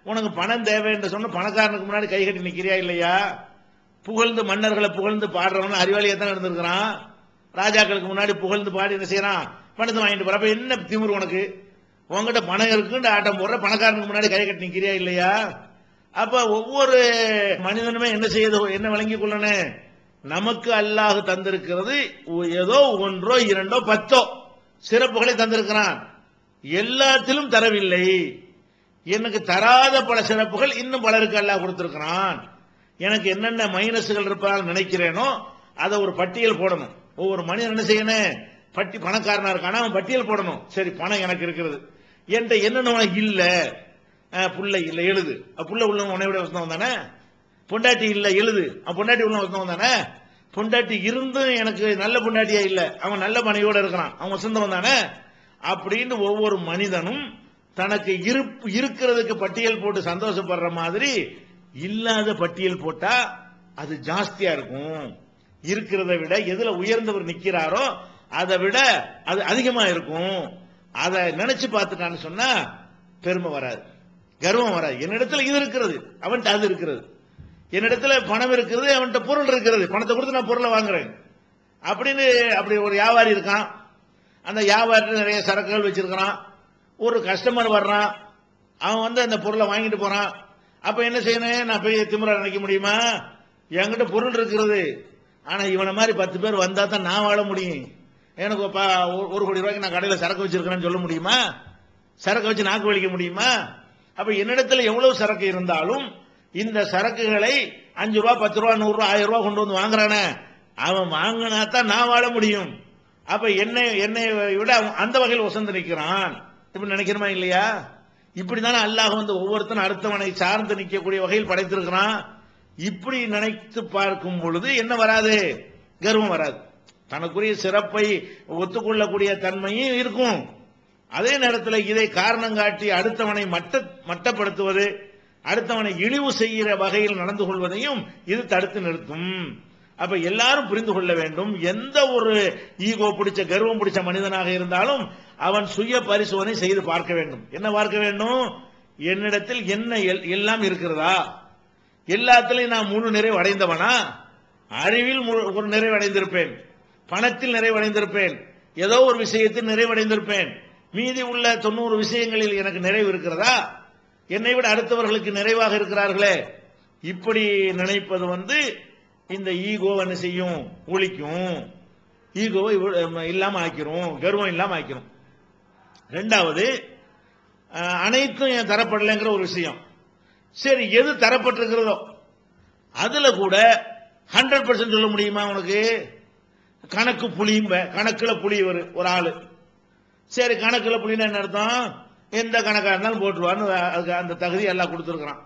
உனக்கு பணம் தேவை என்று சொன்ன பணக்காரனுக்கு முன்னாடி கை கட்டி நிக்கிறியா இல்லையா? புகழ்ந்து மன்னர்களை புகழ்ந்து பாடுறவன் அறிவாளியா தான் இருந்திருக்கிறான். ராஜாக்களுக்கு முன்னாடி புகழ்ந்து பாடி என்ன செய்யறான்? பணத்தை வாங்கிட்டு போற. அப்ப என்ன திமிரு உனக்கு? உங்ககிட்ட பணம் இருக்குன்னு ஆட்டம் போடுற, பணக்காரனுக்கு முன்னாடி கை கட்டி நிக்கிறியா இல்லையா? அப்ப ஒவ்வொரு மனிதனுமே என்ன செய்யுது, என்ன விளங்கிக் கொள்ளணும், நமக்கு அல்லாஹ் தந்திருக்கிறது ஏதோ ஒன்றோ இரண்டோ பத்தோ சிறப்புகளை தந்திருக்கிறான், எல்லாத்திலும் தரவில்லை. எனக்கு தராத பல சிறப்புகள் இன்னும் பலருக்கு அல்லாஹ் கொடுத்திருக்கிறான். எனக்கு என்னென்ன மைனஸ்கள் இருப்பதாக நினைக்கிறேனோ அதை ஒரு பட்டியல் போடணும். ஒவ்வொரு மனிதன் என்ன செய்யணும், பணக்காரனா இருக்கானா அவன் பட்டியல் போடணும். சரி, பணம் எனக்கு இருக்கிறது, என்கிட்ட என்னென்ன இல்ல, புள்ள இல்ல எழுது, புள்ள உள்ள உன்னை விட வசந்தவன் தானே. பொண்டாட்டி இல்ல எழுது, பொண்டாட்டி உள்ள வசந்தவன் தானே. பொண்டாட்டி இருந்தும் எனக்கு நல்ல பொண்டாட்டியா இல்ல, அவன் நல்ல மனைவியோட இருக்கிறான், அவன் வசந்தவன் தானே. அப்படின்னு ஒவ்வொரு மனிதனும் தனக்கு இருக்கிறதுக்கு பட்டியல் போட்டு சந்தோஷப்படுற மாதிரி இல்லாத பட்டியல் போட்டா அது ஜாஸ்தியா இருக்கும். இருக்கிறத விட எதுல உயர்ந்தவர் நிக்கிறாரோ அதை விட அது அதிகமா இருக்கும். அதை நினைச்சு பார்த்துட்டான்னு சொன்னா பெருமை வராது, கர்வம் வராது. என்னிடத்துல இது இருக்கிறது, அவன்கிட்ட அது இருக்கிறது. என்னிடத்துல பணம் இருக்கிறது, அவன்கிட்ட பொருள் இருக்கிறது, பணத்தை கொடுத்து நான் பொருளை வாங்குறேன் அப்படின்னு. அப்படி ஒரு வியாபாரி இருக்கான், அந்த வியாபாரத்தில் நிறைய சரக்குகள் வச்சிருக்கிறான். ஒரு கஸ்டமர் வர்றான், அவன் அந்த பொருளை வாங்கிட்டு போறான். அப்ப என்ன செய்யணும், நான் போய் திமிரா நினைக்க முடியுமா? என்கிட்ட பொருள் இருக்கிறது, ஆனா இவனை மாதிரி 10 பேர் வந்தா தான் நான் வாழ முடியும். எனக்கு 1 கோடி ரூபாய்க்கு நான் கடையில் சரக்கு வச்சிருக்கிறேன்னு சொல்ல முடியுமா? சரக்கு வச்சு நாக்கு வலிக்க முடியுமா? அப்ப என்னிடத்துல எவ்வளவு சரக்கு இருந்தாலும் இந்த சரக்குகளை 5 ரூபா 10 ரூபா 100 ரூபா 1000 ரூபா கொண்டு வந்து வாங்குறானே, அவன் வாங்கினா தான் நான் வாழ முடியும். அப்ப என்னை விட அந்த வகையில் வசந்து நிற்கிறான். இப்படி நினைக்கிறமா இல்லையா? இப்படிதானே அல்லாஹ் ஒவ்வொருத்தனும் அடுத்தவனை சார்ந்து நிற்கக்கூடிய வகையில் படைத்திருக்கிறான். இப்படி நினைத்து பார்க்கும் பொழுது என்ன வராது, கர்வம் வராது. தனக்குரிய சிறப்பை ஒத்துக்கொள்ளக்கூடிய தன்மையும் இருக்கும். அதே நேரத்தில் இதை காரணம் காட்டி அடுத்தவனை மட்டப்படுத்துவது, அடுத்தவனை இழிவு செய்கிற வகையில் நடந்து கொள்வதையும் இது தடுத்து நிறுத்தும். அப்ப எல்லாரும் புரிந்து கொள்ள வேண்டும், எந்த ஒரு ஈகோ பிடிச்ச கர்வம் பிடிச்ச மனிதனாக இருந்தாலும் அவன் சுய பரிசோதனை செய்து பார்க்க வேண்டும். என்ன பார்க்க வேண்டும், என்னிடத்தில் என்ன எல்லாம் இருக்கிறதா, எல்லாத்திலையும் நான் முழு நிறைவு அடைந்தவனா? அறிவில் ஒரு நிறைவடைந்திருப்பேன், பணத்தில் நிறைவடைந்திருப்பேன், ஏதோ ஒரு விஷயத்தில் நிறைவடைந்திருப்பேன், மீதி உள்ள 90 விஷயங்களில் எனக்கு நிறைவு இருக்கிறதா? என்னை விட அடுத்தவர்களுக்கு நிறைவாக இருக்கிறார்களே. இப்படி நினைப்பது இந்த ஈகோ என்ன செய்யும், ஒழிக்கும். ஈகோவை இல்லாம ஆக்கிறோம், கர்வம் இல்லாம ஆக்கிறோம். ரெண்டாவது, அனைத்தும் தரப்படலைங்கிற ஒரு விஷயம். சரி, எது தரப்பட்டிருக்கிறதோ அதுல கூட 100% சொல்ல முடியுமா உனக்கு? கணக்கு புளியும், கணக்குல புளி ஒரு ஆளு. சரி, கணக்குல புளின்னா என்ன அர்த்தம்? எந்த கணக்கா இருந்தாலும் போட்டுருவான்னு அதுக்கு அந்த தகுதி எல்லாம் கொடுத்துருக்கிறான்.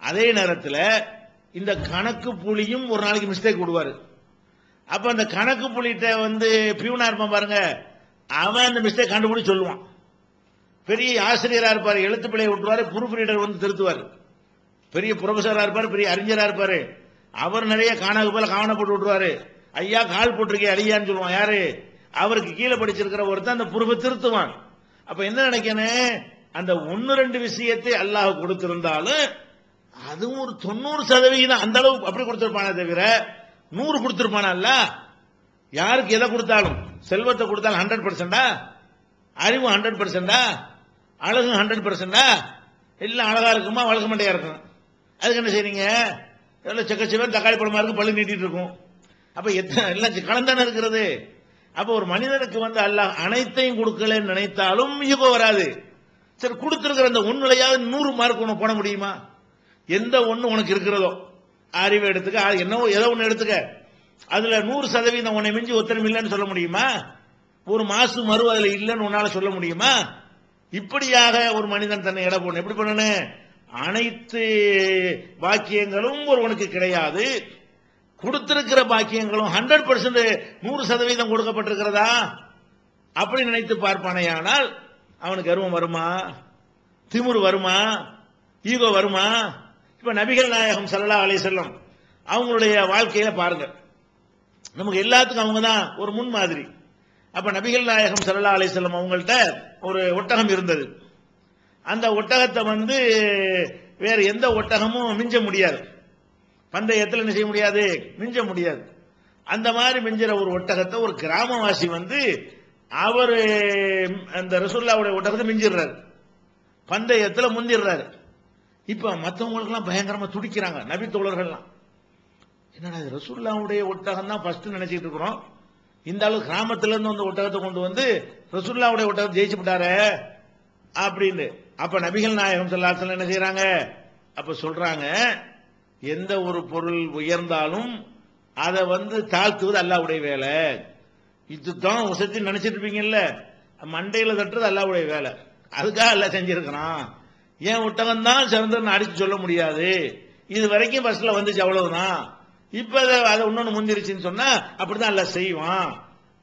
அதே நேரத்தில் இந்த கணக்கு புளியும் ஒரு நாளைக்கு மிஸ்டேக் விடுவாரு. அப்ப அந்த கணக்கு புளிட்ட பியூனா இருப்பான் பாருங்க, அவன் அந்த மிஸ்டேக் கண்டுபிடிச்சு சொல்லுவான். பெரிய ஆசிரியரா இருப்பாரு, எழுத்து பிழையை விட்டுருவாரு, ப்ரூஃப் ரீடர் திருத்துவாரு. பெரிய ப்ரொஃபஸரா இருப்பாரு, பெரிய அறிஞரா இருப்பாரு, அவர் நிறைய காணாக்கு போல காவணப்பட்டு விட்டுருவாரு. ஐயா கால் போட்டிருக்கே அழியான்னு சொல்லுவான். யாரு? அவருக்கு கீழே படிச்சிருக்கிற ஒருத்தன் அந்த ப்ரூஃபை திருத்துவான். அப்ப என்ன நினைக்கணும், அந்த 1-2 விஷயத்தை அல்லாஹ் கொடுத்திருந்தாலும் அதுவும் ஒரு 90% அந்த அளவு அப்படி கொடுத்திருப்பானே தவிர 100 கொடுத்திருப்பானா? அல்ல, யாருக்கு எதை கொடுத்தாலும், செல்வத்தை கொடுத்தாலும் 100%, அறிவு 100%, அழகு 100%, எல்லாம் அழகா இருக்குமா, வழக்க மாட்டையா இருக்கும். அதுக்கு என்ன செய்றீங்க, எவ்வளவு செக்கச்சிவன் தக்காளி பழமா இருக்கு, பள்ளி நீட்டிட்டு இருக்கும். அப்ப எல்லாம் கலந்தானே இருக்கிறது. அப்ப ஒரு மனிதனுக்கு அல்லாஹ் அனைத்தையும் கொடுக்கலன்னு நினைத்தாலும் ஈகோ வராது. சரி, கொடுத்திருக்கிற அந்த ஒன்னுலையாவது 100 மார்க் உனக்கு போட முடியுமா? எந்த ஒண்ணு உனக்கு இருக்கிறதோ, அறிவை எடுத்துக்க, என்னவோ ஏதோ ஒண்ணு எடுத்துக்க, அதுல 100% உன்னை மிஞ்சி ஒத்தனம் இல்லைன்னு சொல்ல முடியுமா? ஒரு மாசு மறு அதுல இல்லைன்னு உன்னால சொல்ல முடியுமா? இப்படியாக ஒரு மனிதன் தன்னை எடை போடணும். எப்படி பண்ணணும்? அனைத்து பாக்கியங்களும் ஒருவனுக்கு கிடையாது, கொடுத்திருக்கிற பாக்கியங்களும் 100% 100% கொடுக்கப்பட்டிருக்கிறதா அப்படி நினைத்து பார்ப்பானேயானால் அவனுக்கு கர்வம் வருமா, திமிரு வருமா, ஈகோ வருமா? இப்ப நபிகள் நாயகம் ஸல்லல்லாஹு அலைஹி வஸல்லம் அவங்களுடைய வாழ்க்கையில பாருங்க, நமக்கு எல்லாத்துக்கும் அவங்க தான் ஒரு முன்மாதிரி. அப்ப நபிகள் நாயகம் ஸல்லல்லாஹு அலைஹி வஸல்லம் அவங்கள்ட்ட ஒரு ஒட்டகம் இருந்தது. அந்த ஒட்டகத்தை வேற எந்த ஒட்டகமும் மிஞ்ச முடியாது, பந்தயத்தில் என்ன செய்ய முடியாது, மிஞ்ச முடியாது. அந்த மாதிரி மிஞ்சிற ஒரு ஒட்டகத்தை ஒரு கிராமவாசி அவரு அந்த ரசூலுல்லாஹ்வுடைய ஒட்டகத்தை மிஞ்சிடுறாரு, பந்தயத்துல முந்திடுறாரு. இப்ப மற்றவங்களுக்கு எல்லாம் பயங்கரமா துடிக்கிறாங்க நபி தோழர்கள்லாம். என்னடா இது ரசூலுல்லாஹ்வுடைய ஒட்டகம் தான் ஃபர்ஸ்ட் நினைச்சிட்டு இருக்கிறோம், இந்த அளவு கிராமத்துல இருந்து வந்து ஒட்டகத்தை கொண்டு வந்து ரசூலுல்லாஹ்வுடைய ஒட்டகத்தை ஜெயிச்சு விட்டாரு அப்படின்னு. அப்ப நபிகள் நாயகம் ஸல்லல்லாஹு அலைஹி வஸல்லம் என்ன செய்யறாங்க, அப்ப சொல்றாங்க, எந்த ஒரு பொருள் உயர்ந்தாலும் அதை தாழ்த்துவது அல்லாஹ்வுடைய வேலை. இதுதான் உசத்தி நினைச்சிட்டு இருப்பீங்கல்ல, மண்டையில தட்டுறது அல்லாஹ்வுடைய வேலை, அதுக்காக அல்லாஹ் செஞ்சிருக்கிறான். ஏன் ஒட்டகம் தான் சிறந்தன்னு அடிச்சு சொல்ல முடியாது, இது வரைக்கும் பஸ்ல வந்துச்சு அவ்வளவுதான், இப்ப அதை இன்னொன்னு முந்திருச்சுன்னு சொன்னா அப்படிதான் அல்லாஹ் செய்வான்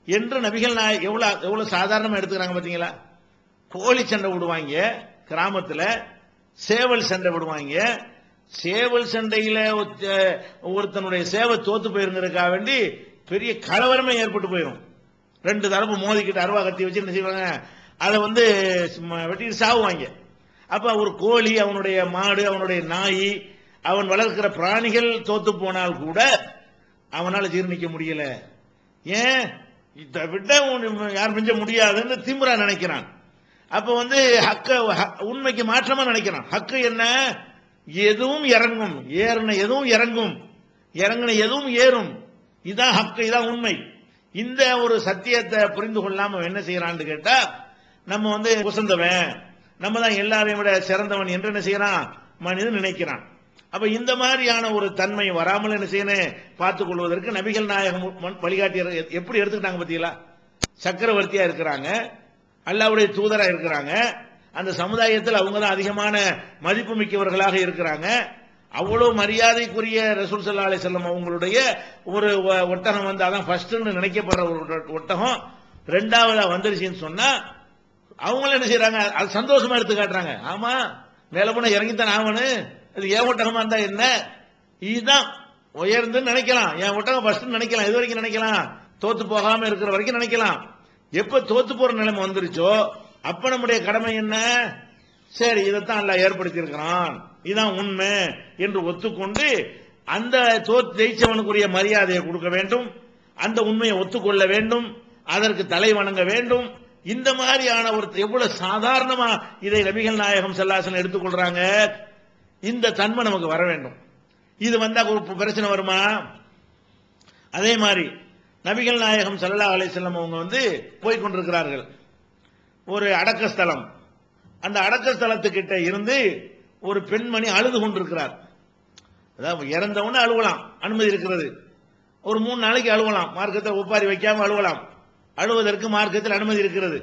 என்று நபிகள் நாயகம் எவ்வளவு சாதாரணமா எடுத்துக்கிறாங்க பாத்தீங்களா. கோழி சண்டை விடுவாங்க கிராமத்துல, சேவல் சண்டை விடுவாங்க. சேவல் சண்டையில ஒருத்தனுடைய சேவை தோத்து போயிருங்கிறதுக்காக வேண்டி பெரிய கலவரமே ஏற்பட்டு போயிடும். ரெண்டு தரப்பு மோதிக்கிட்டு அருவா கத்தி வச்சு என்ன செய்வாங்க, அதை வெட்டிட்டு சாவுவாங்க. அப்ப ஒரு கோழி, அவனுடைய மாடு, அவனுடைய நாய், அவன் வளர்க்கிற பிராணிகள் தோத்து போனால் கூட அவனால ஜீர்ணிக்க முடியல. ஏன் இதை விட யார் மிஞ்ச முடியாதுன்னு திமிரா நினைக்கிறான். அப்ப ஹக்க உண்மைக்கு மாற்றமா நினைக்கிறான். ஹக்கு என்ன, எதுவும் இறங்கும், ஏறின எதுவும் இறங்கும், இறங்கின எதுவும் ஏறும், இதான் ஹக்கு, இதான் உண்மை. இந்த ஒரு சத்தியத்தை புரிந்து கொள்ளாம என்ன செய்யறான்னு கேட்டா, நம்ம உசந்தவன், நம்ம தான் எல்லாரையும் விட சிறந்தவன் என்று என்ன செய்யறான் மனிதன் நினைக்கிறான். அப்ப இந்த மாதிரியான ஒரு தன்மை வராமல் என்ன செய்யணும் பார்த்துக் கொள்வதற்கு நபிகள் நாயகம் வழிகாட்டி எப்படி எடுத்துக்கிட்டாங்க பாத்தீங்களா. சக்கரவர்த்தியா இருக்கிறாங்க, அல்லாஹ்வுடைய தூதரா இருக்கிறாங்க, அந்த சமுதாயத்தில் அவங்க தான் அதிகமான மதிப்பு மிக்கவர்களாக இருக்கிறாங்க. அவ்வளவு மரியாதைக்குரிய ரசூல் ஸல்லல்லாஹு அலைஹி வஸல்லம் அவங்களுடைய ஒரு ஒட்டகம் அதான் ஃபர்ஸ்ட்னு நினைக்கப்படுற ஒரு ஒட்டகம் ரெண்டாவதா வந்துருச்சுன்னு சொன்னா அவங்களும் என்ன செய்யறாங்க, அது சந்தோஷமா எடுத்து காட்டுறாங்க. ஆமா மேல போன இறங்கித்தான் ஆவனு, அது ஏன் ஒட்டகமா இருந்தா என்ன, இதுதான் உயர்ந்துன்னு நினைக்கலாம், என் ஒட்டகம் ஃபர்ஸ்ட் நினைக்கலாம், இது வரைக்கும் நினைக்கலாம், தோத்து போகாம இருக்கிற வரைக்கும் நினைக்கலாம். எப்ப தோத்து போற நிலைமை வந்துருச்சோ அப்ப நம்முடைய கடமை என்ன, சரி இதைத்தான் அல்லாஹ் ஏற்படுத்தி இருக்கிறான், இதான் உண்மை என்று ஒத்துக்கொண்டு அந்த ஜெயிச்சவனுக்குரிய மரியாதையை கொடுக்க வேண்டும், அந்த உண்மையை ஒத்துக்கொள்ள வேண்டும், அதற்கு தலை வணங்க வேண்டும். இந்த மாதிரியான ஒரு எவ்வளவு சாதாரணமா இதை நபிகள் நாயகம் ஸல்லல்லாஹு அலைஹி வஸல்லம் எடுத்துக்கொள்றாங்க. இந்த தன்மை நமக்கு வர வேண்டும். இது வந்தா ஒரு பிரச்சனை வருமா? அதே மாதிரி நபிகள் நாயகம் ஸல்லல்லாஹு அலைஹி வஸல்லம் அவங்க போய் கொண்டிருக்கிறார்கள் ஒரு அடக்கஸ்தலம். அந்த அடக்கஸ்தலத்துக்கிட்ட இருந்து ஒரு பெண்மணி அழுது கொண்டிருக்கிறார். அதாவது இறந்தவன அழுவலாம், அனுமதி இருக்கிறது. ஒரு 3 நாளைக்கு அழுவலாம், மார்க்கத்தை ஒப்பாரி வைக்காம அழுவலாம், அழுவதற்கு மார்க்கத்தில் அனுமதி இருக்கிறது.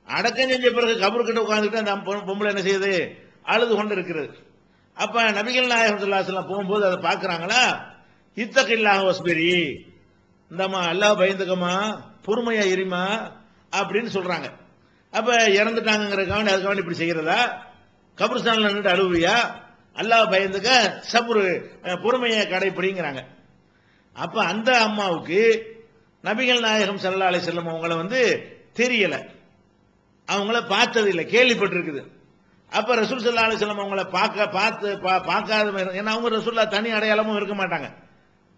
அடக்கம் செஞ்ச பிறகு கபரு கிட்ட உட்கார்ந்துட்டு அந்த பொம்பளை என்ன செய்யுது, அழுது கொண்டு இருக்கிறது. அப்ப நபிகள் நாயகம் ஸல்லல்லாஹு அலைஹி வஸல்லம் போகும்போது அதை பார்க்கறாங்களா, இத்தகில்லாஹ வஸ்பிரி, இந்தம்மா அல்லாஹ் பயந்துக்கமா, பொறுமையா இருமா அப்படின்னு சொல்றாங்க. அப்ப இறந்துட்டாங்கிறதுக்காக அதுக்காக இப்படி செய்யறதா, கபர்ஸ்தான்ல நின்று அழுவியா, அல்லாஹ் பயந்துக்க, சபுரு பொறுமையை கடைப்பிடிங்கிறாங்க. அப்ப அந்த அம்மாவுக்கு நபிகள் நாயகம் ஸல்லல்லாஹு அலைஹி வஸல்லம் அவங்கள தெரியல, அவங்கள பார்த்தது இல்லை, கேள்விப்பட்டிருக்குது. அப்ப ரசூல் ஸல்லல்லாஹு அலைஹி வஸல்லம் அவங்கள பார்க்காத, ஏன்னா அவங்க ரசூலுல்லாஹ் தனி அடையாளமும் இருக்க மாட்டாங்க.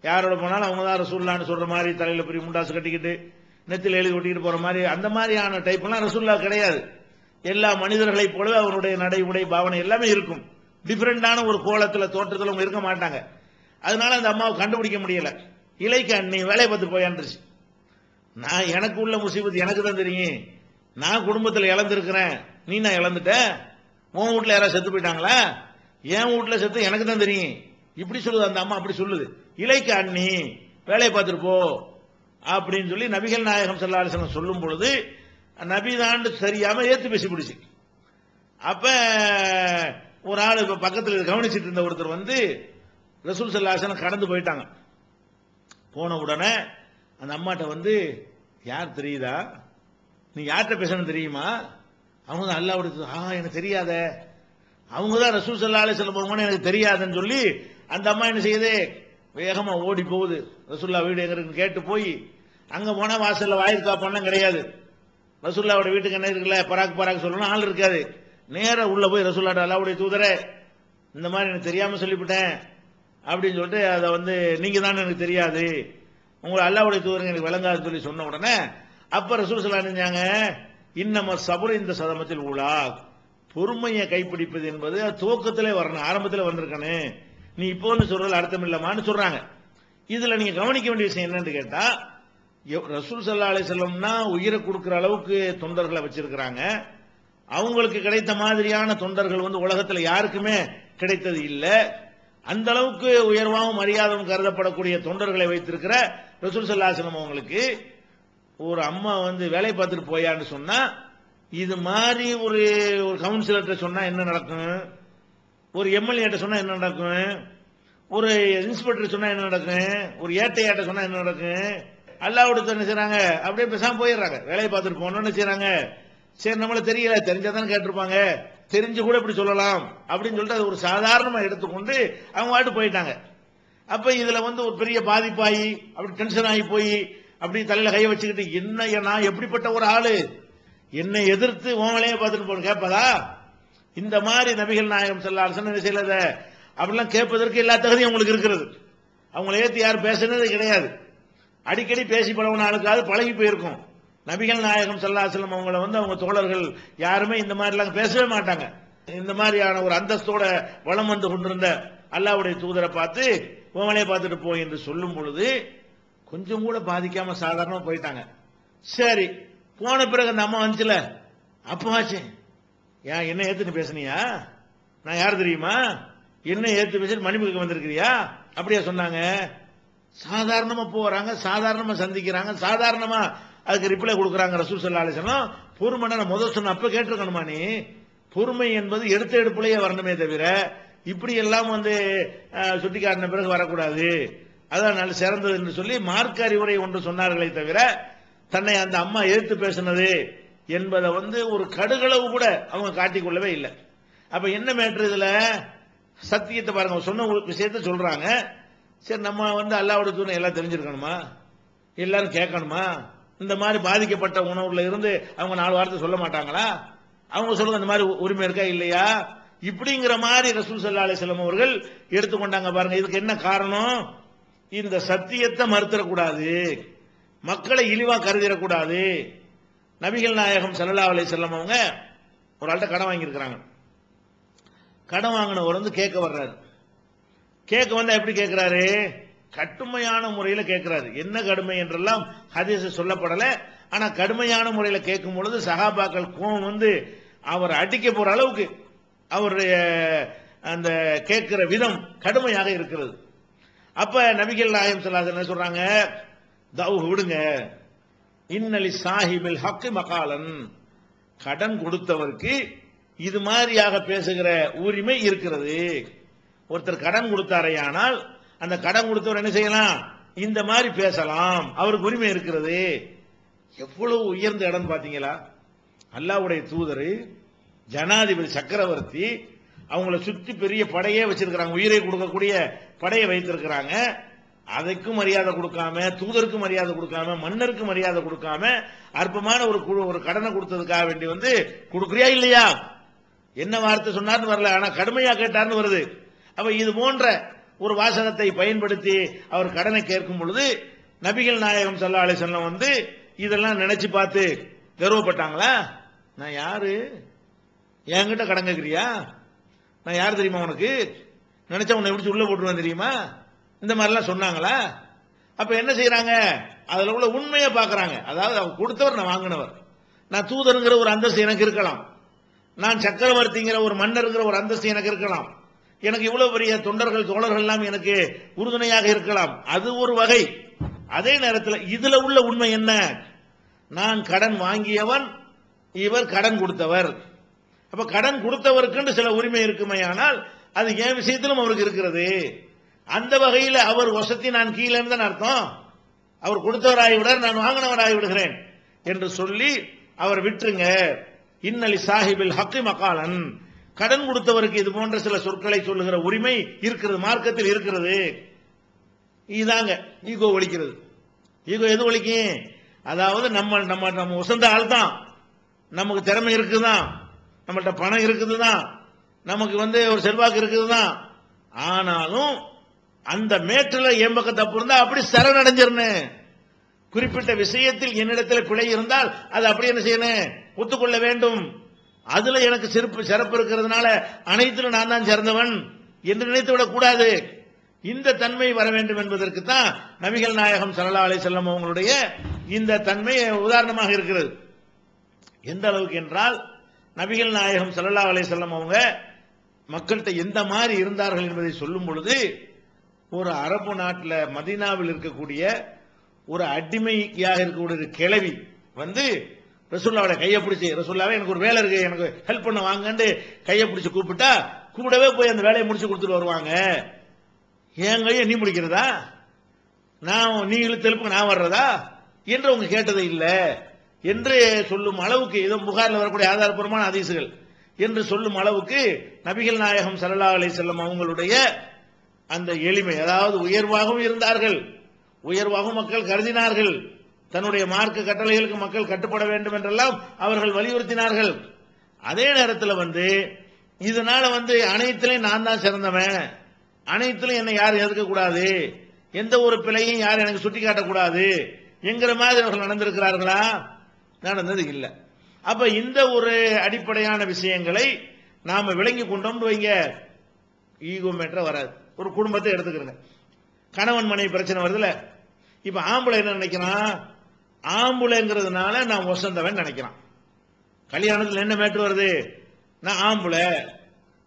யாரோட போனாலும் அவங்க தான் ரசூலுல்லாஹ்னு சொல்ற மாதிரி தலையில பெரிய முண்டாசு கட்டிக்கிட்டு நெத்தில எழுதி ஒட்டிக்கிட்டு போற மாதிரி அந்த மாதிரியான டைப்லாம் ரசூலுல்லாஹ் கிடையாது. எல்லா மனிதர்களைப் போலவே அவருடைய நடை உடை பாவனை எல்லாமே இருக்கும். டிஃபரெண்டான ஒரு கோலத்துல தோற்றத்தில் அவங்க இருக்க மாட்டாங்க. அதனால அந்த அம்மாவை கண்டுபிடிக்க முடியல. இலைக்கு அண்ணி வேலையை பார்த்து போயான்றுச்சு. நான் எனக்கு உள்ள முசீபத் எனக்கு தான் தெரியும், நான் குடும்பத்தில் இழந்திருக்கிறேன், நீ நான் இழந்துட்டேன், உன் வீட்டுல யாராவது செத்து போயிட்டாங்களா, என் வீட்டுல செத்து எனக்கு தான் தெரியும், இப்படி சொல்லுது அந்த அம்மா. அப்படி சொல்லுது, இலைக்கு அண்ணி வேலையை பார்த்துட்டு போ அப்படின்னு சொல்லி நபிகள் நாயகம் ஸல்லல்லாஹு அலைஹி வஸல்லம் சொல்லும் பொழுது நபிதாண்டு தெரியாம ஏத்து பேசி பிடிச்சு. அப்ப ஒரு ஆள் இப்ப பக்கத்தில் கவனிச்சிட்டு இருந்த ஒருத்தர் ரசூல் ஸல்லல்லாஹு அலைஹி வஸல்லம் கடந்து போயிட்டாங்க. போன உடனே அந்த அம்மாட்ட யார் தெரியுதா, நீ யார்கிட்ட பேசணும் தெரியுமா, அவங்க தான் அல்லாஹ்வுடைய, எனக்கு தெரியாத, அவங்க தான் ரசூல் ஸல்லல்லாஹு அலைஹி வஸல்லம் எனக்கு தெரியாதுன்னு சொல்லி அந்த அம்மா என்ன செய்யுது, வேகமா ஓடி போகுது. ரசூலுல்லாஹ் வீடு எங்க இருக்குன்னு கேட்டு போய் அங்க போனா வாசல்ல வாயிற்கா பண்ணம் கிடையாது, ரசூலுல்லாஹ்வோட வீட்டுக்கு என்ன இருக்குல்ல பராக் சொல்லணும் ஆள் இருக்காது. நேரா உள்ள போய் ரசூலுல்லாஹ் அல்லாஹ்வுடைய தூதரே இந்த மாதிரி எனக்கு தெரியாம சொல்லிவிட்டேன் அப்படின்னு சொல்லிட்டு அதை நீங்க தான் எனக்கு தெரியாது, உங்களை அல்லாஹ்வுடைய தூதர் எனக்கு விளங்காதுன்னு சொல்லி சொன்ன உடனே அப்ப ரசூல் ஸல்லல்லாஹு அலைஹி வஸல்லம் செஞ்சாங்க, இன்னம சபுர் இந்த சதமத்தில் ஊழா, பொறுமையை கைப்பிடிப்பது என்பது துவக்கத்திலே வரணும், ஆரம்பத்தில் வந்திருக்கணும். நீ இப்போ வந்து சொல்றது அர்த்தம் இல்லமான்னு சொல்றாங்க. இதுல நீங்க கவனிக்க வேண்டிய விஷயம் என்னன்னு கேட்டா, ரசூல் ஸல்லல்லாஹு அலைஹி வஸல்லம்னா உயிரை கொடுக்கிற அளவுக்கு தொண்டர்களை வச்சிருக்கிறாங்க. அவங்களுக்கு கிடைத்த மாதிரியான தொண்டர்கள் வந்து உலகத்துல யாருக்குமே கிடைத்தது இல்ல. அந்த அளவுக்கு உயர்வாகவும் மரியாதையும் கருதப்படக்கூடிய தொண்டர்களை வைத்திருக்கிற ரசூல் ஸல்லல்லாஹு அலைஹி வஸல்லம் அவங்களுக்கு ஒரு அம்மா வந்து வேலை பார்த்துட்டு போயான்னு சொன்னா, இது மாதிரி ஒரு கவுன்சிலர்கிட்ட சொன்னா என்ன நடக்கும், ஒரு எம்எல்ஏ சொன்னா என்ன நடக்கும், ஒரு இன்ஸ்பெக்டர் சொன்னா என்ன நடக்கும், ஒரு ஏட்டையாட்ட சொன்னா என்ன நடக்கும், அல்லாஹ்வுடைய என்ன செய்றாங்க, அப்படியே பேசாம போயிடுறாங்க. வேலையை பார்த்துட்டு போனோம்னு செய்றாங்க, சரி நம்மள தெரியல, தெரிஞ்சாதான் கேட்டிருப்பாங்க, தெரிஞ்சு கூட இப்படி சொல்லலாம் அப்படின்னு சொல்லிட்டு அது ஒரு சாதாரணமா எடுத்துக்கொண்டு அவங்க வாட்டு போயிட்டாங்க. அப்ப இதுல வந்து ஒரு பெரிய பாதிப்பாகி அப்படி டென்ஷன் ஆகி போய் அப்படி தலையில கைய வச்சுக்கிட்டு, என்ன நான் எப்படிப்பட்ட ஒரு ஆளு, என்னை எதிர்த்து உன் வேலையை பார்த்துட்டு போன கேட்பதா? இந்த மாதிரி நபிகள் நாயகம் ஸல்லல்லாஹு அலைஹி வஸல்லம் செய்யலத அப்படிலாம் கேட்பதற்கு எல்லா தகுதியும் உங்களுக்கு இருக்கிறது. அவங்களை ஏத்தி யாரும் பேசுனது கிடையாது. அடிக்கடி பேசி பழகின ஆளுக்காவது பழகி போயிருக்கும். நபிகள் நாயகம் ஸல்லல்லாஹு அலைஹி வஸல்லம் அவங்கள வந்து அவங்க தோழர்கள் யாருமே இந்த மாதிரி எல்லாம் பேசவே மாட்டாங்க. இந்த மாதிரியான ஒரு அந்தஸ்தோட வளம் வந்து கொண்டிருந்த அல்லாஹ்வுடைய தூதரை பார்த்து உன் வேலையை பார்த்துட்டு போய் என்று சொல்லும் பொழுது கொஞ்சம் கூட பாதிக்காம சாதாரணமா போயிட்டாங்க. சரி, போன பிறகு அந்த அம்மா வந்துச்சுல, அப்பவாச்சு ஏன் என்ன ஏத்துன்னு பேசுனியா, நான் யார் தெரியுமா, என்ன ஏத்து பேசி மன்னிப்புக்கு வந்திருக்கிறியா, அப்படியா சொன்னாங்க. சாதாரணமா போறாங்க, சாதாரணமா சந்திக்கிறாங்க, சாதாரணமா அதுக்கு ரிப்ளை கொடுக்குறாங்க. ரசூல் ஸல்லல்லாஹு அலைஹி வஸல்லம் பொறுமை நான் முதல் சொன்ன அப்ப கேட்டிருக்கணுமா, நீ பொறுமை என்பது எடுத்த எடுப்புலயே வரணுமே தவிர இப்படி எல்லாம் வந்து சுட்டி காட்டின பிறகு வரக்கூடாது, அதான் நல்ல சிறந்தது என்று சொல்லி மார்க்க அறிவுரை ஒன்று சொன்னார்களே தவிர தன்னை அந்த அம்மா எதிர்த்து பேசினது என்பதை வந்து ஒரு கடுகளவு கூட அவங்க காட்டிக்கொள்ளவே இல்லை. அப்ப என்ன மேட்ரு இதுல, சத்தியத்தை பாருங்க, சொன்ன விஷயத்த சொல்றாங்க. சரி, நம்ம வந்து அல்லாஹ்வுடைய தூதர் எல்லாம் தெரிஞ்சிருக்கணுமா, எல்லாரும் கேட்கணுமா, இந்த மாதிரி பாதிக்கப்பட்ட உணவுல இருந்து அவங்க 4 வார்த்தை சொல்ல மாட்டாங்களா, அவங்க சொல்றது அந்த மாதிரி உரிமை இருக்கா இல்லையா, இப்படிங்கிற மாதிரி ரசூல் ஸல்லல்லாஹு அலைஹி வஸல்லம் அவர்கள் எடுத்துக்கொண்டாங்க. பாருங்க, இதுக்கு என்ன காரணம், இந்த சத்தியத்தை மறுத்தரக்கூடாது, மக்களை இழிவா கருதிடக்கூடாது. நபிகள் நாயகம் ஸல்லல்லாஹு அலைஹி வஸல்லம் அவங்க ஒரு ஆள்கிட்ட கடன் வாங்கியிருக்கிறாங்க. கடன் வாங்கினவர் வந்து கேட்க வர்றாரு. கேட்க வந்தா எப்படி கேட்கிறாரு, கடுமையான முறையில கேட்கிறாரு. என்ன கடுமை என்றெல்லாம் ஹதீஸ் சொல்லப்படல. ஆனா கடுமையான முறையில கேட்கும் பொழுது சஹாபாக்கள் கோபம் வந்து அவர் அடிக்க போற அளவுக்கு அவருடைய அந்த கேட்கிற விதம் கடுமையாக இருக்கிறது. அப்ப நபிகள் நாயகம் ஸல்லல்லாஹு அலைஹி வஸல்லம் சொல்றாங்க, தௌ விடுங்க, இன்னலி சாஹிபில் ஹக் மகாலன், கடன் கொடுத்தவருக்கு இது மாதிரியாக பேசுகிற உரிமை இருக்கிறது. ஒருத்தர் கடன் கொடுத்தாரையானால் அந்த கடன் கொடுத்தவர் என்ன செய்யலாம், இந்த மாதிரி பேசலாம், அவருக்கு உரிமை இருக்கிறது. எவ்வளவு உயர்ந்த இடம் பாத்தீங்களா, அல்லாஹ்வுடைய தூதர், ஜனாதிபதி சக்கரவர்த்தி, அவங்கள சுத்தி பெரிய படையே வச்சிருக்கிறாங்க, உயிரை கொடுக்கக்கூடிய படையை வைத்திருக்கிறாங்க. அதுக்கும் மரியாதை கொடுக்காம, தூதருக்கு மரியாதை கொடுக்காம, மன்னருக்கு மரியாதை கொடுக்காம அற்பமான ஒரு கடனை கொடுத்ததுக்காக வேண்டி வந்து கொடுக்குறியா இல்லையா, என்ன வார்த்தை சொன்னார்னு வரல, ஆனா கடுமையா கேட்டார்னு வருது. அப்ப இது போன்ற ஒரு வாசகத்தை பயன்படுத்தி அவர் கடனை கேட்கும் பொழுது நபிகள் நாயகம் ஸல்லல்லாஹு அலைஹி வஸல்லம் வந்து இதெல்லாம் நினைச்சு பார்த்து கர்வப்பட்டாங்களா, நான் யாரு, என்கிட்ட கடன் கேட்கிறியா, நான் யார் தெரியுமா உனக்கு, நினைச்சா உன்னை எப்படி உள்ள போட்டுருவேன் தெரியுமா, இந்த மாதிரிலாம் சொன்னாங்களா. அப்ப என்ன செய்யறாங்க, அதுல உள்ள உண்மையை பாக்குறாங்க. அதாவது அவர் கொடுத்தவர், நான் வாங்கினவர், நான் தூதருங்கிற ஒரு அந்தஸ்து எனக்கு இருக்கலாம், நான் சக்கரவர்த்திங்கிற ஒரு மன்னருங்கிற ஒரு அந்தஸ்து எனக்கு இருக்கலாம், எனக்கு இவ்வளவு பெரிய தொண்டர்கள் தோழர்கள் எல்லாம் எனக்கு உறுதுணையாக இருக்கலாம், அது ஒரு வகை. அதே நேரத்தில் இதுல உள்ள உண்மை என்ன, நான் கடன் வாங்கியவன், இவர் கடன் கொடுத்தவர். அப்ப கடன் கொடுத்தவருக்கு சில உரிமை இருக்குமையானால் அது என் விஷயத்திலும் அவருக்கு இருக்கிறது. அந்த வகையில் அவர் வசதி நான் கீழே தான் அர்த்தம், அவர் கொடுத்தவராகிவிடார், நான் வாங்கினவராகி விடுகிறேன் என்று சொல்லி அவர் விட்டுருங்க. இன்னலி சாஹிபில் ஹக் மகாலன், கடன் கொடுத்தவருக்கு இது போன்ற சில சொற்களை சொல்லுகிற உரிமை இருக்கிறது, மார்க்கத்தில் இருக்கிறது. இதாங்க ஈகோ ஒழிக்கிறது. ஈகோ எது ஒழிக்கும், அதாவது நம்ம நம்ம நம்ம உசந்த ஆள் தான், நமக்கு திறமை இருக்குதான், நம்மள்ட்ட பணம் இருக்குதுதான், நமக்கு வந்து ஒரு செல்வாக்கு இருக்குதுதான், ஆனாலும் அந்த மேட்டில் என் பக்கம் தப்பு இருந்தா அப்படி சரணடைஞ்சிருன்னு குறிப்பிட்ட விஷயத்தில் என்னிடத்தில் பிழை இருந்தால் அது அப்படி என்ன செய்யணும், ஒத்துக்கொள்ள வேண்டும். அதுல எனக்கு சிறப்பு இருக்கிறதுனால அனைத்திலும் நான் தான் சிறந்தவன் என்று நினைத்து விடக் கூடாது. இந்த தன்மை வர வேண்டும் என்பதற்கு தான் நபிகள் நாயகம் ஸல்லல்லாஹு அலைஹி வஸல்லம் அவங்களுடைய இந்த தன்மை உதாரணமாக இருக்கிறது. எந்த அளவுக்கு என்றால், நபிகள் நாயகம் ஸல்லல்லாஹு அலைஹி வஸல்லம் அவங்க மக்கள்கிட்ட எந்த மாதிரி இருந்தார்கள் என்பதை சொல்லும் பொழுது, ஒரு அரபு நாட்டில் மதீனாவில் இருக்கக்கூடிய ஒரு அடிமையாக இருக்கக்கூடிய ஒரு கிழவி வந்து ரசூலுல்லாஹ்வோட கையை பிடிச்சி, ரசூலுல்லாஹ்வே எனக்கு ஒரு வேலை இருக்கு, எனக்கு ஹெல்ப் பண்ண வாங்கன்னு கையை பிடிச்சி கூப்பிட்டா கூடவே போய் அந்த வேலையை முடிச்சு கொடுத்துட்டு வருவாங்க. என் கையை நீ முடிக்கிறதா, நீ இழுத்தெழுப்பு நான் வர்றதா என்று அவங்க கேட்டது இல்லை என்று சொல்லும் அளவுக்கு, ஏதோ புகாரில் வரக்கூடிய ஆதாரபூர்வமான ஹதீசுகள் என்று சொல்லும் அளவுக்கு நபிகள் நாயகம் ஸல்லல்லாஹு அலைஹி வஸல்லம் அவங்களுடைய அந்த எளிமை, அதாவது உயர்வாகவும் இருந்தார்கள், உயர்வாகவும் மக்கள் கருதினார்கள், தன்னுடைய மார்க்க கட்டளைகளுக்கு மக்கள் கட்டுப்பட வேண்டும் என்றெல்லாம் அவர்கள் வலியுறுத்தினார்கள். அதே நேரத்தில் வந்து இதனால வந்து அனைத்திலையும் நான் தான் சிறந்தவன், அனைத்திலும் என்னை யாரும் எதிர்க்க கூடாது, எந்த ஒரு பிழையும் யாரும் எனக்கு சுட்டி காட்டக்கூடாது என்கிற மாதிரி அவர்கள் நடந்திருக்கிறார்களா? நடந்தது இல்லை. அப்ப இந்த ஒரு அடிப்படையான விஷயங்களை நாம விளங்கி கொண்டோம் வைங்க, ஈகோ மேட்டர் வராது. ஒரு குடும்பத்தை எடுத்துக்கிறேங்க, கணவன் மனைவி பிரச்சனை வருதுல, இப்ப ஆம்பளை என்ன நினைக்கிறான், ஆம்புலைங்கிறதுனால நான் வசந்தவன் நினைக்கிறான். கல்யாணத்தில் என்ன மேட்டர் வருது, நான் ஆம்புலை,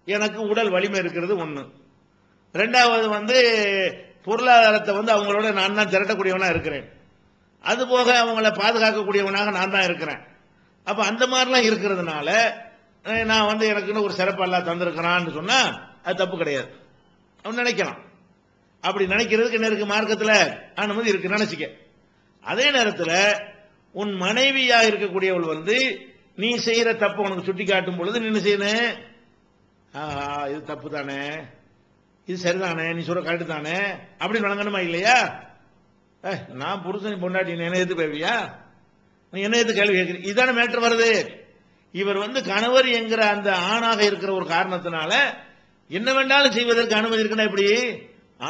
எனக்கு உடல் வலிமை இருக்கிறது ஒண்ணு, ரெண்டாவது வந்து பொருளாதாரத்தை வந்து அவங்களோட நான் தான் திரட்டக்கூடியவனா இருக்கிறேன், அது போக அவங்கள பாதுகாக்கக்கூடியவனாக நான் தான் இருக்கிறேன். அப்ப அந்த மாதிரிலாம் இருக்கிறதுனால நான் வந்து எனக்குன்னு ஒரு சிறப்பு எல்லாம் தந்திருக்கிறான்னு சொன்னா அது தப்பு கிடையாது, அவன் நினைக்கலாம். அப்படி நினைக்கிறதுக்கு என்ன இருக்கு, மார்க்கத்தில் அனுமதி இருக்கு நினைச்சுக்க. அதே நேரத்தில் உன் மனைவியா இருக்கக்கூடியவள் வந்து நீ செய்யற தப்பு உனக்கு சுட்டி காட்டும் பொழுது நீ என்ன செய்யணும், இது தப்பு தானே, இது சரிதானே, நீ சொல்ற கரெக்டு தானே அப்படின்னு வழங்கணுமா இல்லையா? நான் புருஷன் பொண்டாட்டி என்ன எது பேவியா, நீ என்ன எது கேள்வி கேட்கிறீ, இதான மேட்டர் வருது. இவர் வந்து கணவர் என்கிற அந்த ஆணாக இருக்கிற ஒரு காரணத்தினால என்ன வேண்டாலும் செய்வதற்கு அனுமதி இருக்குன்னா எப்படி,